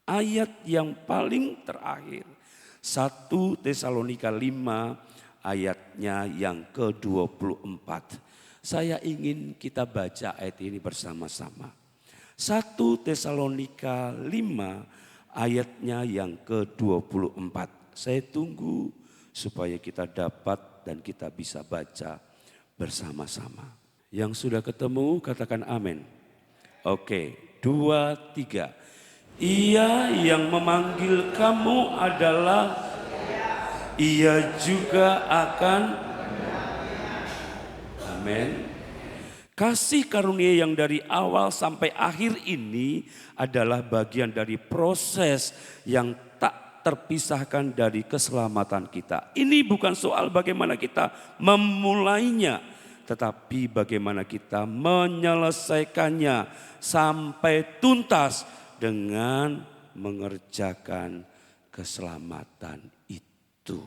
Ayat yang paling terakhir, 1 Tesalonika 5 ayatnya yang ke-24. Saya ingin kita baca ayat ini bersama-sama. 1 Tesalonika 5 ayatnya yang ke-24. Saya tunggu supaya kita dapat dan kita bisa baca bersama-sama. Yang sudah ketemu katakan amin. Oke, 2, 3. Ia yang memanggil kamu adalah, ia juga akan. Amin. Kasih karunia yang dari awal sampai akhir ini adalah bagian dari proses yang tak terpisahkan dari keselamatan kita. Ini bukan soal bagaimana kita memulainya, tetapi bagaimana kita menyelesaikannya sampai tuntas dengan mengerjakan keselamatan itu.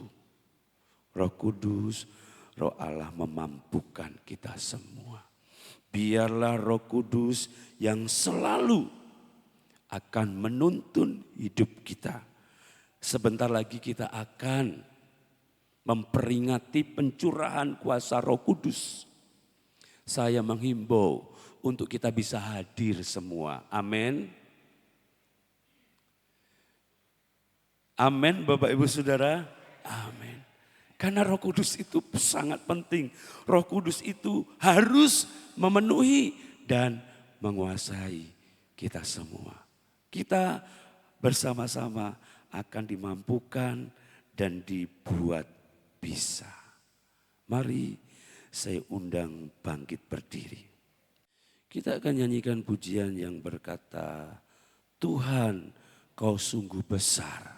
Roh Kudus, Roh Allah memampukan kita semua. Biarlah Roh Kudus yang selalu akan menuntun hidup kita. Sebentar lagi kita akan memperingati pencurahan kuasa Roh Kudus. Saya menghimbau untuk kita bisa hadir semua. Amin. Amin Bapak Ibu Saudara. Amin. Karena Roh Kudus itu sangat penting. Roh Kudus itu harus memenuhi dan menguasai kita semua. Kita bersama-sama akan dimampukan dan dibuat bisa. Mari saya undang bangkit berdiri. Kita akan nyanyikan pujian yang berkata, Tuhan kau sungguh besar.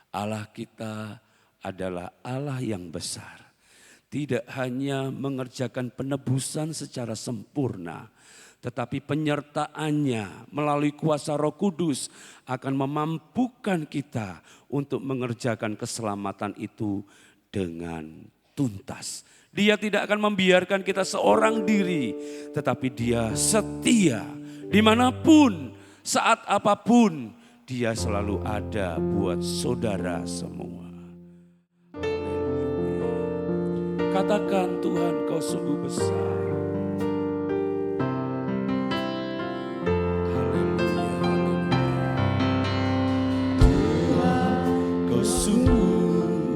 Allah kita adalah Allah yang besar. Tidak hanya mengerjakan penebusan secara sempurna, tetapi penyertaannya melalui kuasa Roh Kudus akan memampukan kita untuk mengerjakan keselamatan itu dengan tuntas. Dia tidak akan membiarkan kita seorang diri, tetapi dia setia dimanapun, saat apapun, dia selalu ada buat saudara semua. Katakan Tuhan kau sungguh besar. Haleluya, haleluya. Tuhan kau sungguh besar.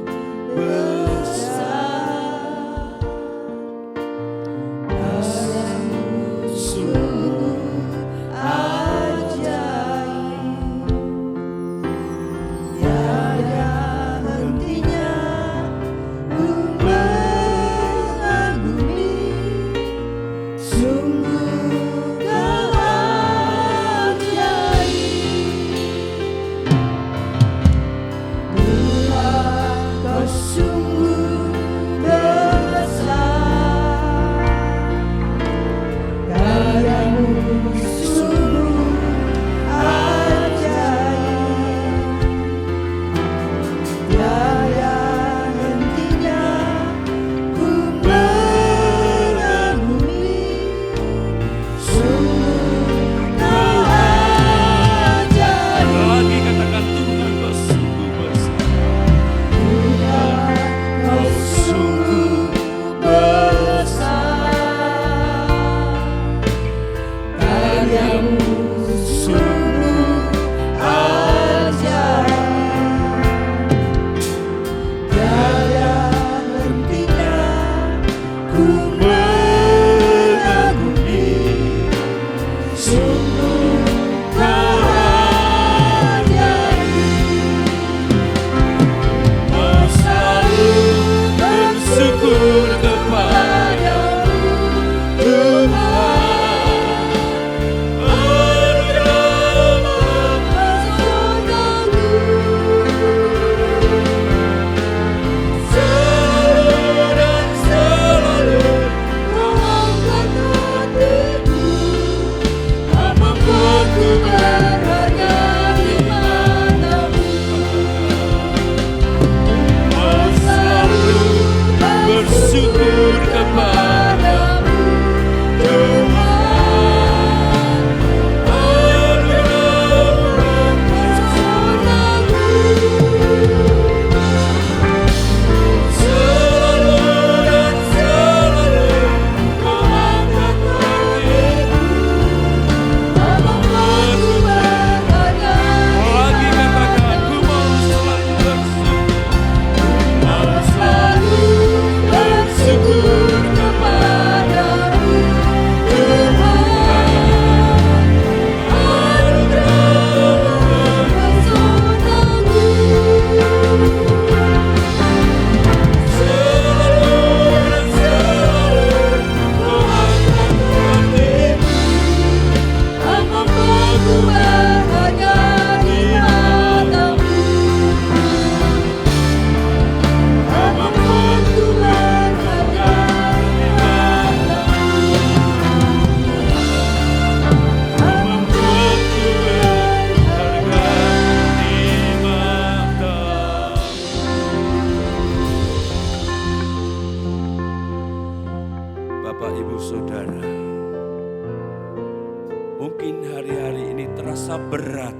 terasa berat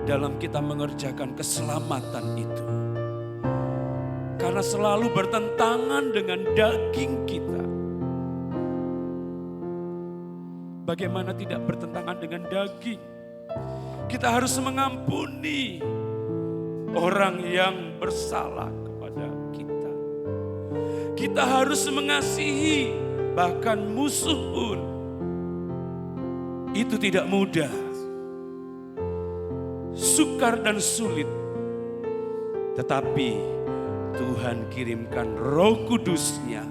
dalam kita mengerjakan keselamatan itu. Karena selalu bertentangan dengan daging kita. Bagaimana tidak bertentangan dengan daging? Kita harus mengampuni orang yang bersalah kepada kita. Kita harus mengasihi bahkan musuh pun. Itu tidak mudah. Sukar dan sulit. Tetapi Tuhan kirimkan Roh Kudus-Nya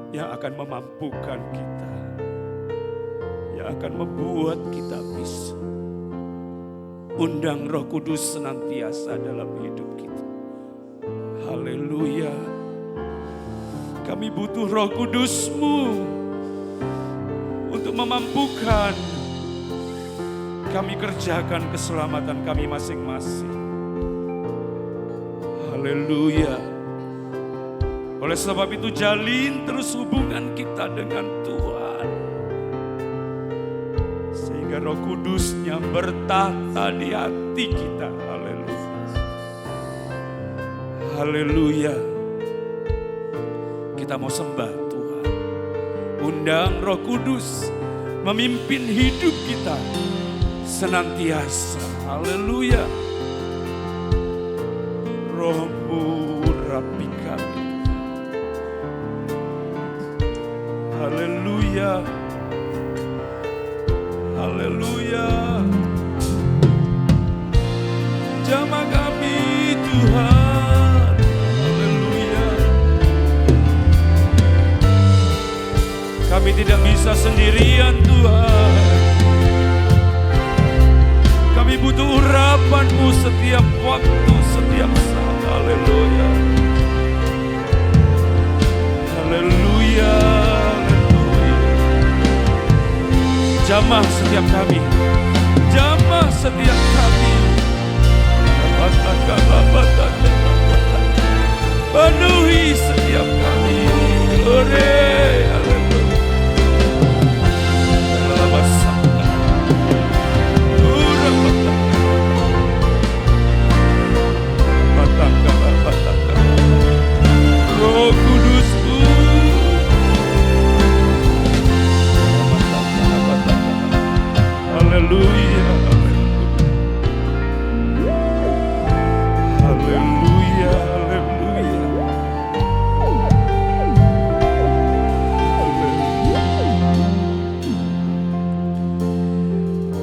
yang akan memampukan kita. Yang akan membuat kita bisa. Undang Roh Kudus senantiasa dalam hidup kita. Haleluya. Kami butuh Roh Kudus-Mu untuk memampukan kami kerjakan keselamatan kami masing-masing. Haleluya. Oleh sebab itu jalin terus hubungan kita dengan Tuhan. Sehingga Roh Kudus-Nya bertata di hati kita. Haleluya. Haleluya. Kita mau sembah Tuhan. Undang Roh Kudus memimpin hidup kita senantiasa. Haleluya. Roh-Mu rapi kami. Haleluya. Haleluya. Jamah kami Tuhan. Haleluya. Kami tidak bisa sendirian Tuhan. Kami butuh urapan-Mu setiap waktu, setiap saat. Haleluya. Haleluya. Haleluya. Jamah setiap kami. Jamah setiap kami. Penuhi setiap kami. Glory. Haleluya. Roh Kudus-Mu. Haleluya. Haleluya.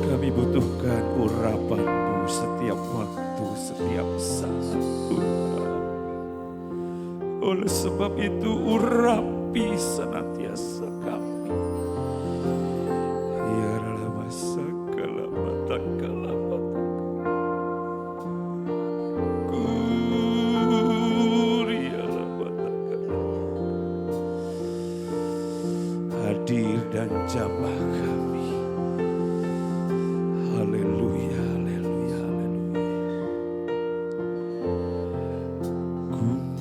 Kami butuhkan urapan-Mu setiap waktu, setiap saat. Oleh sebab itu urapi senantiasa kami. Ya lama sakala matakala kuriala matakala. Hadir dan jamah kami. Haleluya.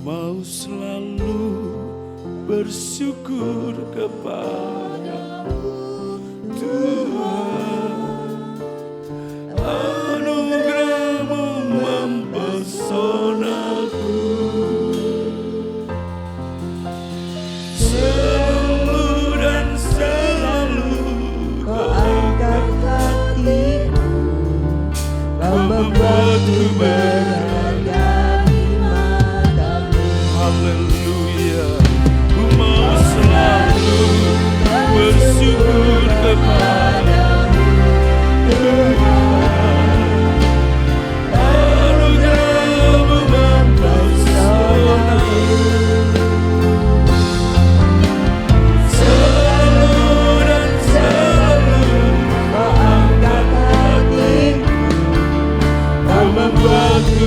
Mau selalu bersyukur kepada-Mu Tuhan. Anugerah-Mu mempesonaku. Selalu dan selalu Kau angkat hatiku, Kau membuatku berharga. Haleluya. Ku mau selalu bersyukur kepada-Mu Tuhan. Anugerah-Mu mempesonaku. Selalu dan selalu Kau angkat hatiku, Kau membuatku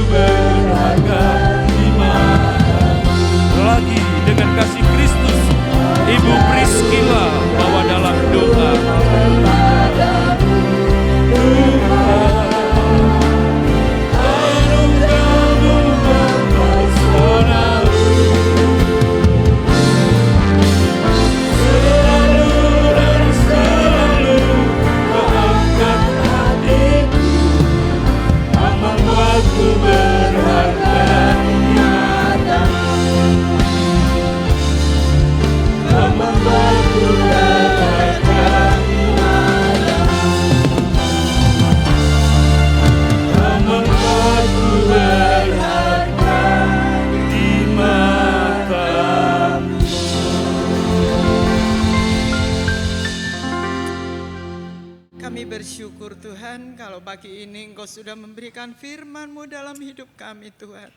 bersyukur Tuhan kalau pagi ini Engkau sudah memberikan firman-Mu dalam hidup kami Tuhan.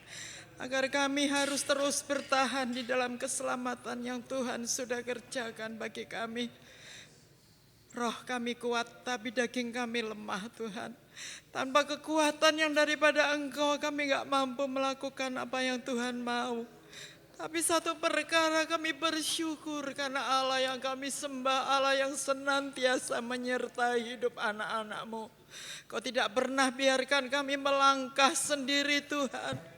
Agar kami harus terus bertahan di dalam keselamatan yang Tuhan sudah kerjakan bagi kami. Roh kami kuat tapi daging kami lemah Tuhan. Tanpa kekuatan yang daripada Engkau kami gak mampu melakukan apa yang Tuhan mau. Tapi satu perkara kami bersyukur karena Allah yang kami sembah, Allah yang senantiasa menyertai hidup anak-anak-Mu. Kau tidak pernah biarkan kami melangkah sendiri Tuhan.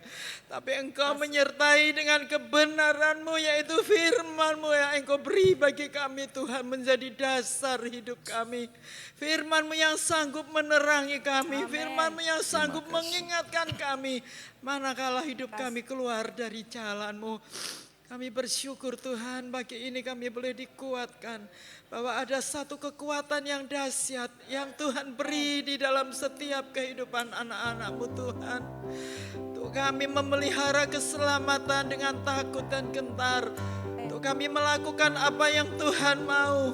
Tapi Engkau menyertai dengan kebenaran-Mu, yaitu firman-Mu yang Engkau beri bagi kami Tuhan, menjadi dasar hidup kami. Firman-Mu yang sanggup menerangi kami, firman-Mu yang sanggup mengingatkan kami manakala hidup kami keluar dari jalan-Mu. Kami bersyukur Tuhan, pagi ini kami boleh dikuatkan bahwa ada satu kekuatan yang dahsyat yang Tuhan beri di dalam setiap kehidupan anak-anak-Mu Tuhan. Untuk kami memelihara keselamatan dengan takut dan gentar. Untuk kami melakukan apa yang Tuhan mau.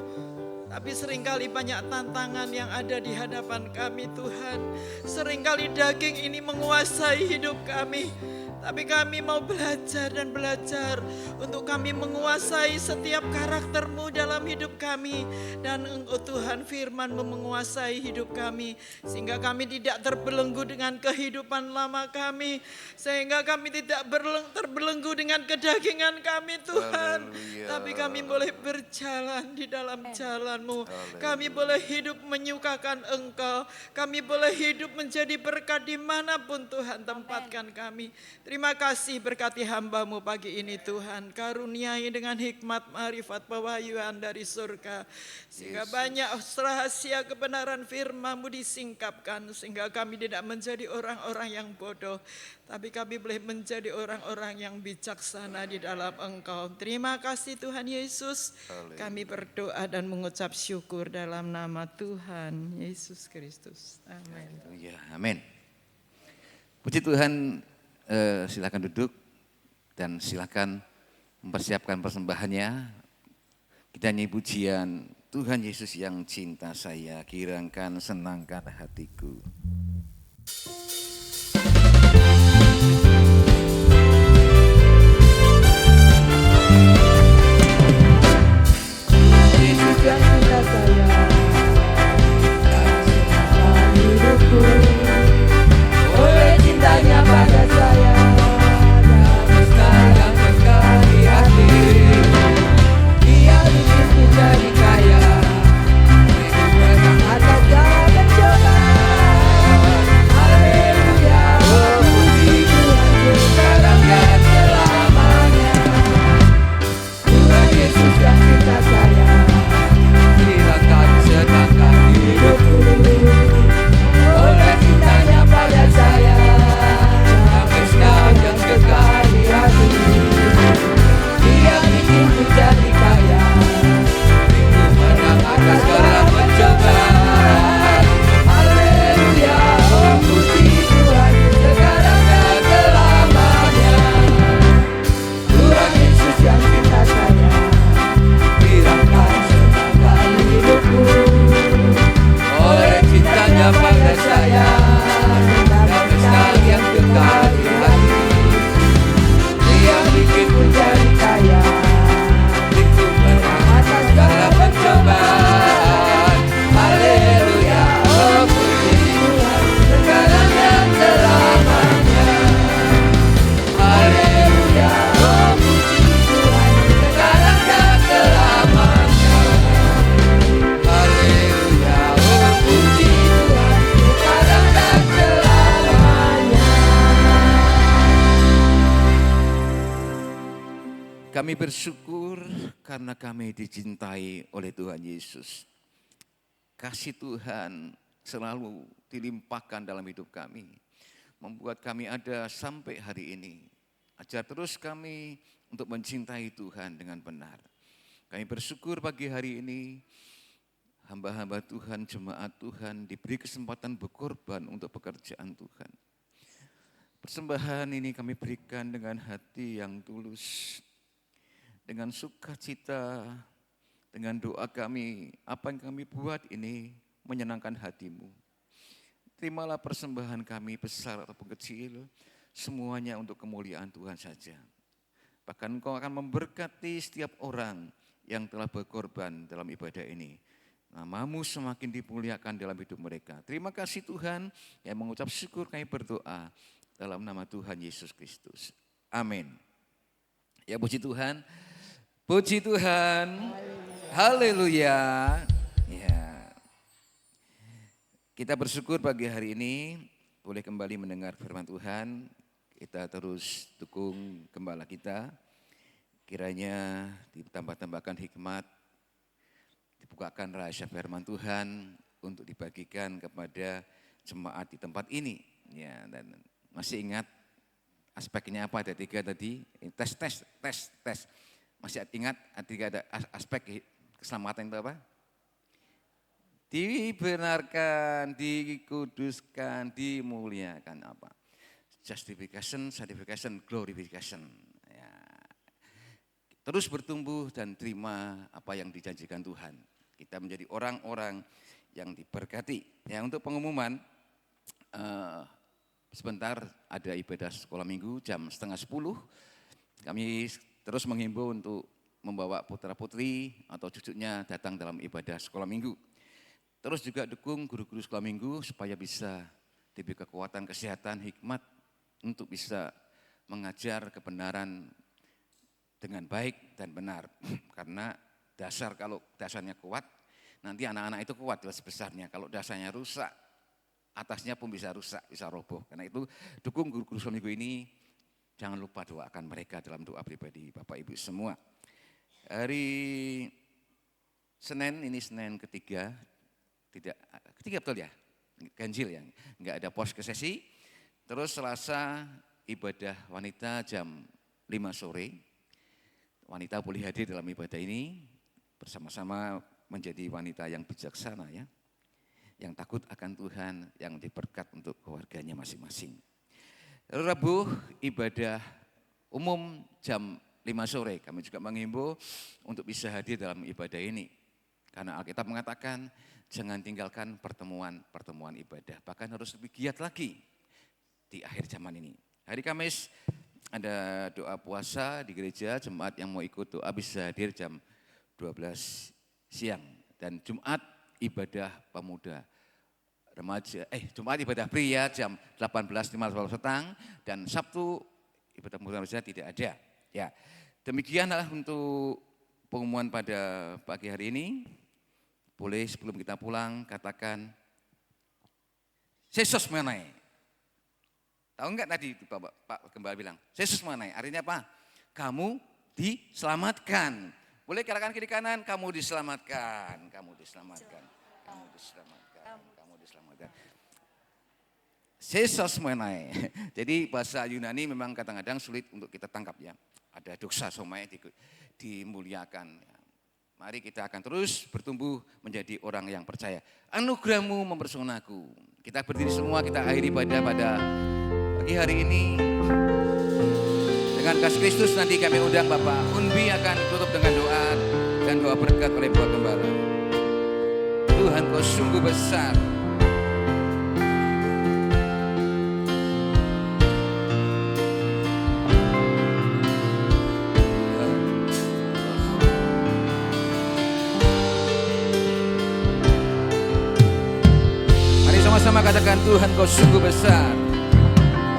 Tapi seringkali banyak tantangan yang ada di hadapan kami Tuhan. Seringkali daging ini menguasai hidup kami. Tapi kami mau belajar dan belajar untuk kami menguasai setiap karakter-Mu dalam hidup kami. Dan Engkau Tuhan firman-Mu menguasai hidup kami. Sehingga kami tidak terbelenggu dengan kehidupan lama kami. Sehingga kami tidak terbelenggu dengan kedagingan kami Tuhan. Tapi kami boleh berjalan di dalam jalan-Mu. Kami boleh hidup menyukakan Engkau. Kami boleh hidup menjadi berkat dimanapun Tuhan tempatkan kami. Terima kasih berkati hamba-Mu pagi ini Tuhan. Karuniai dengan hikmat, marifat, pewahyuan dari surga. Sehingga banyak rahasia kebenaran firman-Mu disingkapkan. Sehingga kami tidak menjadi orang-orang yang bodoh. Tapi kami boleh menjadi orang-orang yang bijaksana di dalam Engkau. Terima kasih Tuhan Yesus. Kami berdoa dan mengucap syukur dalam nama Tuhan Yesus Kristus. Amin. Amin. Puji Tuhan. Silakan duduk dan silakan mempersiapkan persembahannya. Kita nyanyi pujian Tuhan Yesus yang cinta saya, kirangkan senangkan hatiku. Yesus yang cinta saya, senangkan hidupku. Oleh cintanya pada saya, damai sekarang kekal di hati. Dia bikinku jadi kaya, hidup menang atas segala pencobaan. Haleluya, oh puji Tuhan sekarang dan selamanya. Tuhan Yesus yang cinta saya, silakan senangkan hidupku. Oleh cintanya pada saya, damai sekarang kekal di hati. Dia bikinku jadi kaya, hidup menang atas segala pencobaan. Haleluya, oh puji Tuhan sekarang dan selamanya. Tuhan Yesus yang cinta saya, kirangkan senangkan hidupku. Oleh cintanya pada saya, damai sekali yang kekal di hati. Dia bikinku jadi kaya, hidup menang atas segala pencobaan. Haleluya, oh puji Tuhan sekarang dan selamanya. Haleluya, oh puji Tuhan sekarang dan selamanya. Haleluya, oh puji Tuhan sekarang dan selamanya. Kami bersyukur karena kami dicintai oleh Tuhan Yesus. Kasih Tuhan selalu dilimpahkan dalam hidup kami. Membuat kami ada sampai hari ini. Ajar terus kami untuk mencintai Tuhan dengan benar. Kami bersyukur pagi hari ini hamba-hamba Tuhan, jemaat Tuhan diberi kesempatan berkorban untuk pekerjaan Tuhan. Persembahan ini kami berikan dengan hati yang tulus, dengan sukacita, dengan doa kami, apa yang kami buat ini menyenangkan hatimu. Terimalah persembahan kami besar ataupun kecil, semuanya untuk kemuliaan Tuhan saja. Bahkan Engkau akan memberkati setiap orang yang telah berkorban dalam ibadah ini. Namamu semakin dimuliakan dalam hidup mereka. Terima kasih Tuhan, yang mengucap syukur kami berdoa dalam nama Tuhan Yesus Kristus. Amin. Ya, puji Tuhan. Puji Tuhan. Haleluya. Ya. Kita bersyukur pagi hari ini boleh kembali mendengar firman Tuhan. Kita terus dukung gembala kita. Kiranya ditambah-tambahkan hikmat, dibukakan rahasia firman Tuhan untuk dibagikan kepada jemaat di tempat ini. Ya, dan masih ingat aspeknya apa? Ada 3 tadi. Tes. Masih ingat ada aspek keselamatan itu apa? Dibenarkan, dikuduskan, dimuliakan apa? Justification, sanctification, glorification. Ya. Terus bertumbuh dan terima apa yang dijanjikan Tuhan. Kita menjadi orang-orang yang diberkati. Ya, untuk pengumuman, sebentar ada ibadah sekolah minggu jam 9:30. Kami terus menghimbau untuk membawa putra-putri atau cucunya datang dalam ibadah sekolah minggu. Terus juga dukung guru-guru sekolah minggu supaya bisa diberi kekuatan, kesehatan, hikmat untuk bisa mengajar kebenaran dengan baik dan benar. Karena kalau dasarnya kuat, nanti anak-anak itu kuat besarnya. Kalau dasarnya rusak, atasnya pun bisa rusak, bisa roboh. Karena itu dukung guru-guru sekolah minggu ini. Jangan lupa doakan mereka dalam doa pribadi Bapak Ibu semua. Hari Senin, ini Senin ketiga betul ya, ganjil ya, enggak ada pos ke sesi. Terus Selasa ibadah wanita jam 5 sore. Wanita boleh hadir dalam ibadah ini bersama-sama menjadi wanita yang bijaksana ya, yang takut akan Tuhan, yang diberkat untuk keluarganya masing-masing. Rabu ibadah umum jam 5 sore. Kami juga menghimbau untuk bisa hadir dalam ibadah ini. Karena Alkitab mengatakan jangan tinggalkan pertemuan ibadah. Bahkan harus lebih giat lagi di akhir zaman ini. Hari Kamis ada doa puasa di gereja. Jemaat yang mau ikut doa bisa hadir jam 12 siang. Dan Jumat ibadah pemuda. Jumat ibadah pria jam 18.15 petang dan Sabtu ibadah pemuda tidak ada. Ya, demikianlah untuk pengumuman pada pagi hari ini. Boleh sebelum kita pulang katakan Yesus mengenai. Tahu enggak tadi Pak Gembala bilang Yesus mengenai. Artinya apa? Kamu diselamatkan. Boleh katakan kiri kanan, kamu diselamatkan, kamu diselamatkan, kamu diselamatkan. Yesus mengenai. Jadi bahasa Yunani memang kadang-kadang sulit untuk kita tangkap ya. Ada doxa somai dimuliakan. Mari kita akan terus bertumbuh menjadi orang yang percaya. Anugerahmu mempersonaku. Kita berdiri semua, kita akhiri pada pagi hari ini. Dengan kasih Kristus nanti kami undang Bapak Unbi akan tutup dengan doa dan doa berkat oleh Bapak Gembala. Tuhan kau sungguh besar. Sama katakan Tuhan kau sungguh besar.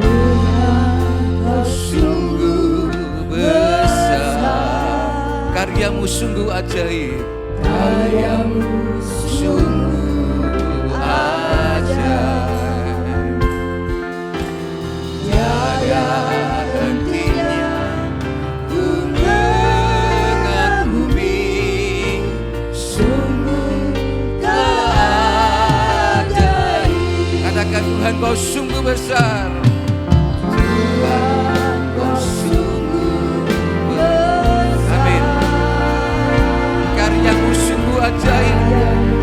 Tuhan kau sungguh besar. Karyamu sungguh ajaib. Karyamu sungguh ajaib. Tiada hentinya ku mengagumi. Sungguh katakan Tuhan kau sungguh besar. Tuhan kau sungguh besar. Amin. Karyamu sungguh ajaib.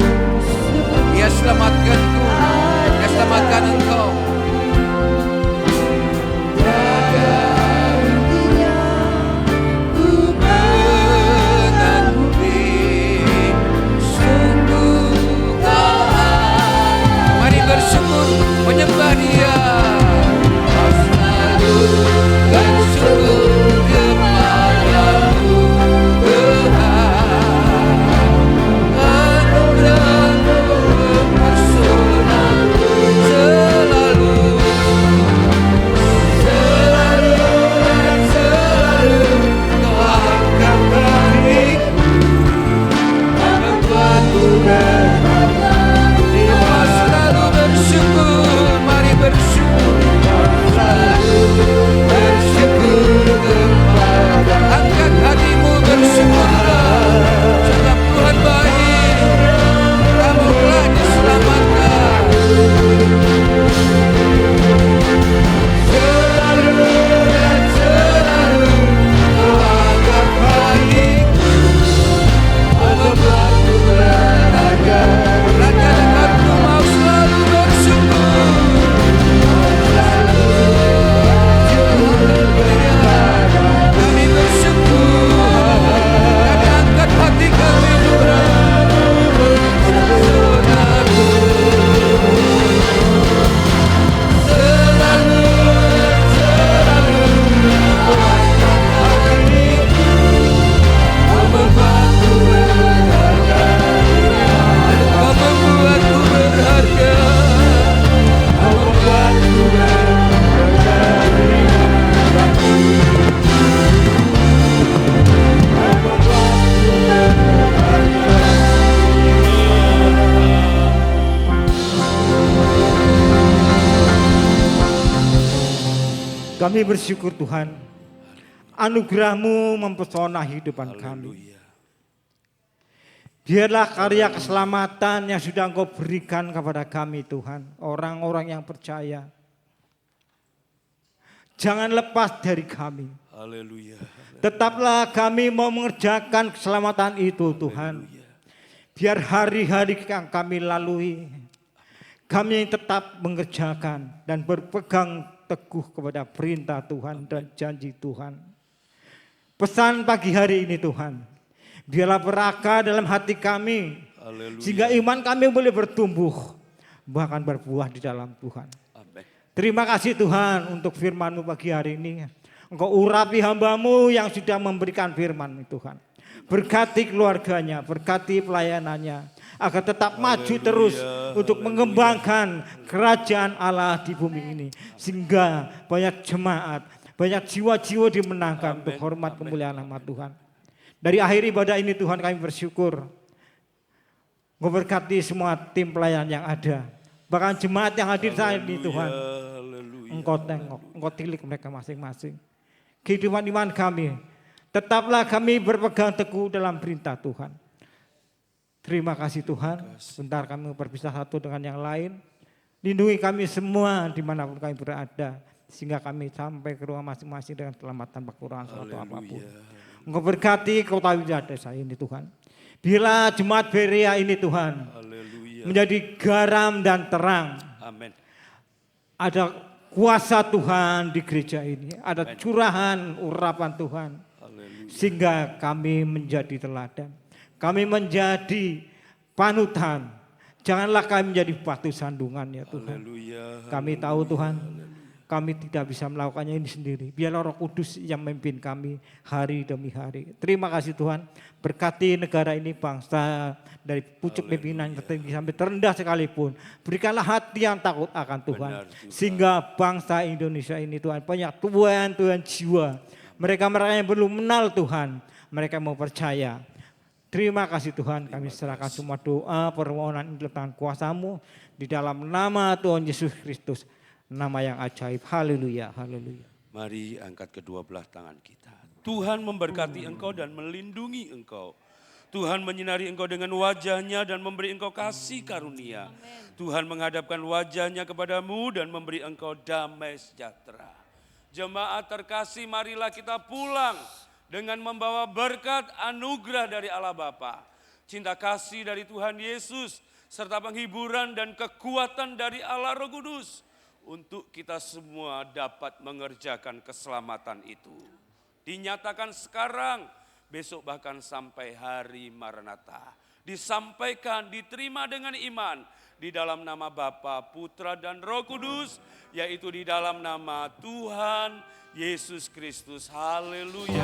Kami bersyukur Tuhan, anugerah-Mu mempesona hidupan kami. Haleluya. Biarlah karya keselamatan yang sudah Engkau berikan kepada kami Tuhan, orang-orang yang percaya. Jangan lepas dari kami. Haleluya. Tetaplah kami mau mengerjakan keselamatan itu Tuhan. Biar hari-hari yang kami lalui, kami tetap mengerjakan dan berpegang teguh kepada perintah Tuhan dan janji Tuhan. Pesan pagi hari ini Tuhan, biarlah berakar dalam hati kami, Haleluya. sehingga iman kami boleh bertumbuh, bahkan berbuah di dalam Tuhan. Amin. Terima kasih Tuhan untuk firman-Mu pagi hari ini. Engkau urapi hamba-Mu yang sudah memberikan firman Tuhan. Berkati keluarganya, berkati pelayanannya, agar tetap maju terus untuk mengembangkan kerajaan Allah di bumi ini. Sehingga banyak jemaat, banyak jiwa-jiwa dimenangkan untuk hormat kemuliaan nama Tuhan. Dari akhir ibadah ini Tuhan kami bersyukur. Engkau berkati semua tim pelayan yang ada. Bahkan jemaat yang hadir saat ini Tuhan. Engkau tengok, Engkau tilik mereka masing-masing. Kehidupan iman kami, tetaplah kami berpegang teguh dalam perintah Tuhan. Terima kasih Tuhan, sebentar kami berpisah satu dengan yang lain. Lindungi kami semua dimanapun kami berada, sehingga kami sampai ke rumah masing-masing dengan selamat tanpa kekurangan suatu apapun. Engkau berkati kota Wijaya saya ini Tuhan. Bila jemaat Berea ini Tuhan, menjadi garam dan terang. Amin. Ada kuasa Tuhan di gereja ini, ada curahan urapan Tuhan, sehingga kami menjadi teladan, kami menjadi panutan. Janganlah kami menjadi batu sandungan ya Tuhan. Kami tahu Tuhan, kami tidak bisa melakukannya ini sendiri. Biarlah Roh Kudus yang memimpin kami hari demi hari. Terima kasih Tuhan, berkati negara ini, bangsa dari pucuk pimpinan tertinggi sampai terendah sekalipun. Berikanlah hati yang takut akan Tuhan. Sehingga bangsa Indonesia ini Tuhan, banyak Tuhan jiwa. Mereka-mereka yang belum mengenal Tuhan, mereka mau percaya. Terima kasih Tuhan, kami serahkan semua doa, permohonan ini dalam kuasa-Mu. Di dalam nama Tuhan Yesus Kristus. Nama yang ajaib, haleluya, haleluya. Mari angkat kedua belah tangan kita. Tuhan memberkati engkau dan melindungi engkau. Tuhan menyinari engkau dengan wajahnya dan memberi engkau kasih karunia. Tuhan menghadapkan wajahnya kepadamu dan memberi engkau damai sejahtera. Jemaat terkasih, marilah kita pulang dengan membawa berkat anugerah dari Allah Bapa, cinta kasih dari Tuhan Yesus, serta penghiburan dan kekuatan dari Allah Roh Kudus. Untuk kita semua dapat mengerjakan keselamatan itu. Dinyatakan sekarang, besok bahkan sampai hari Maranatha. Disampaikan, diterima dengan iman. Di dalam nama Bapa, Putra dan Roh Kudus. Yaitu di dalam nama Tuhan Yesus Kristus. Haleluya.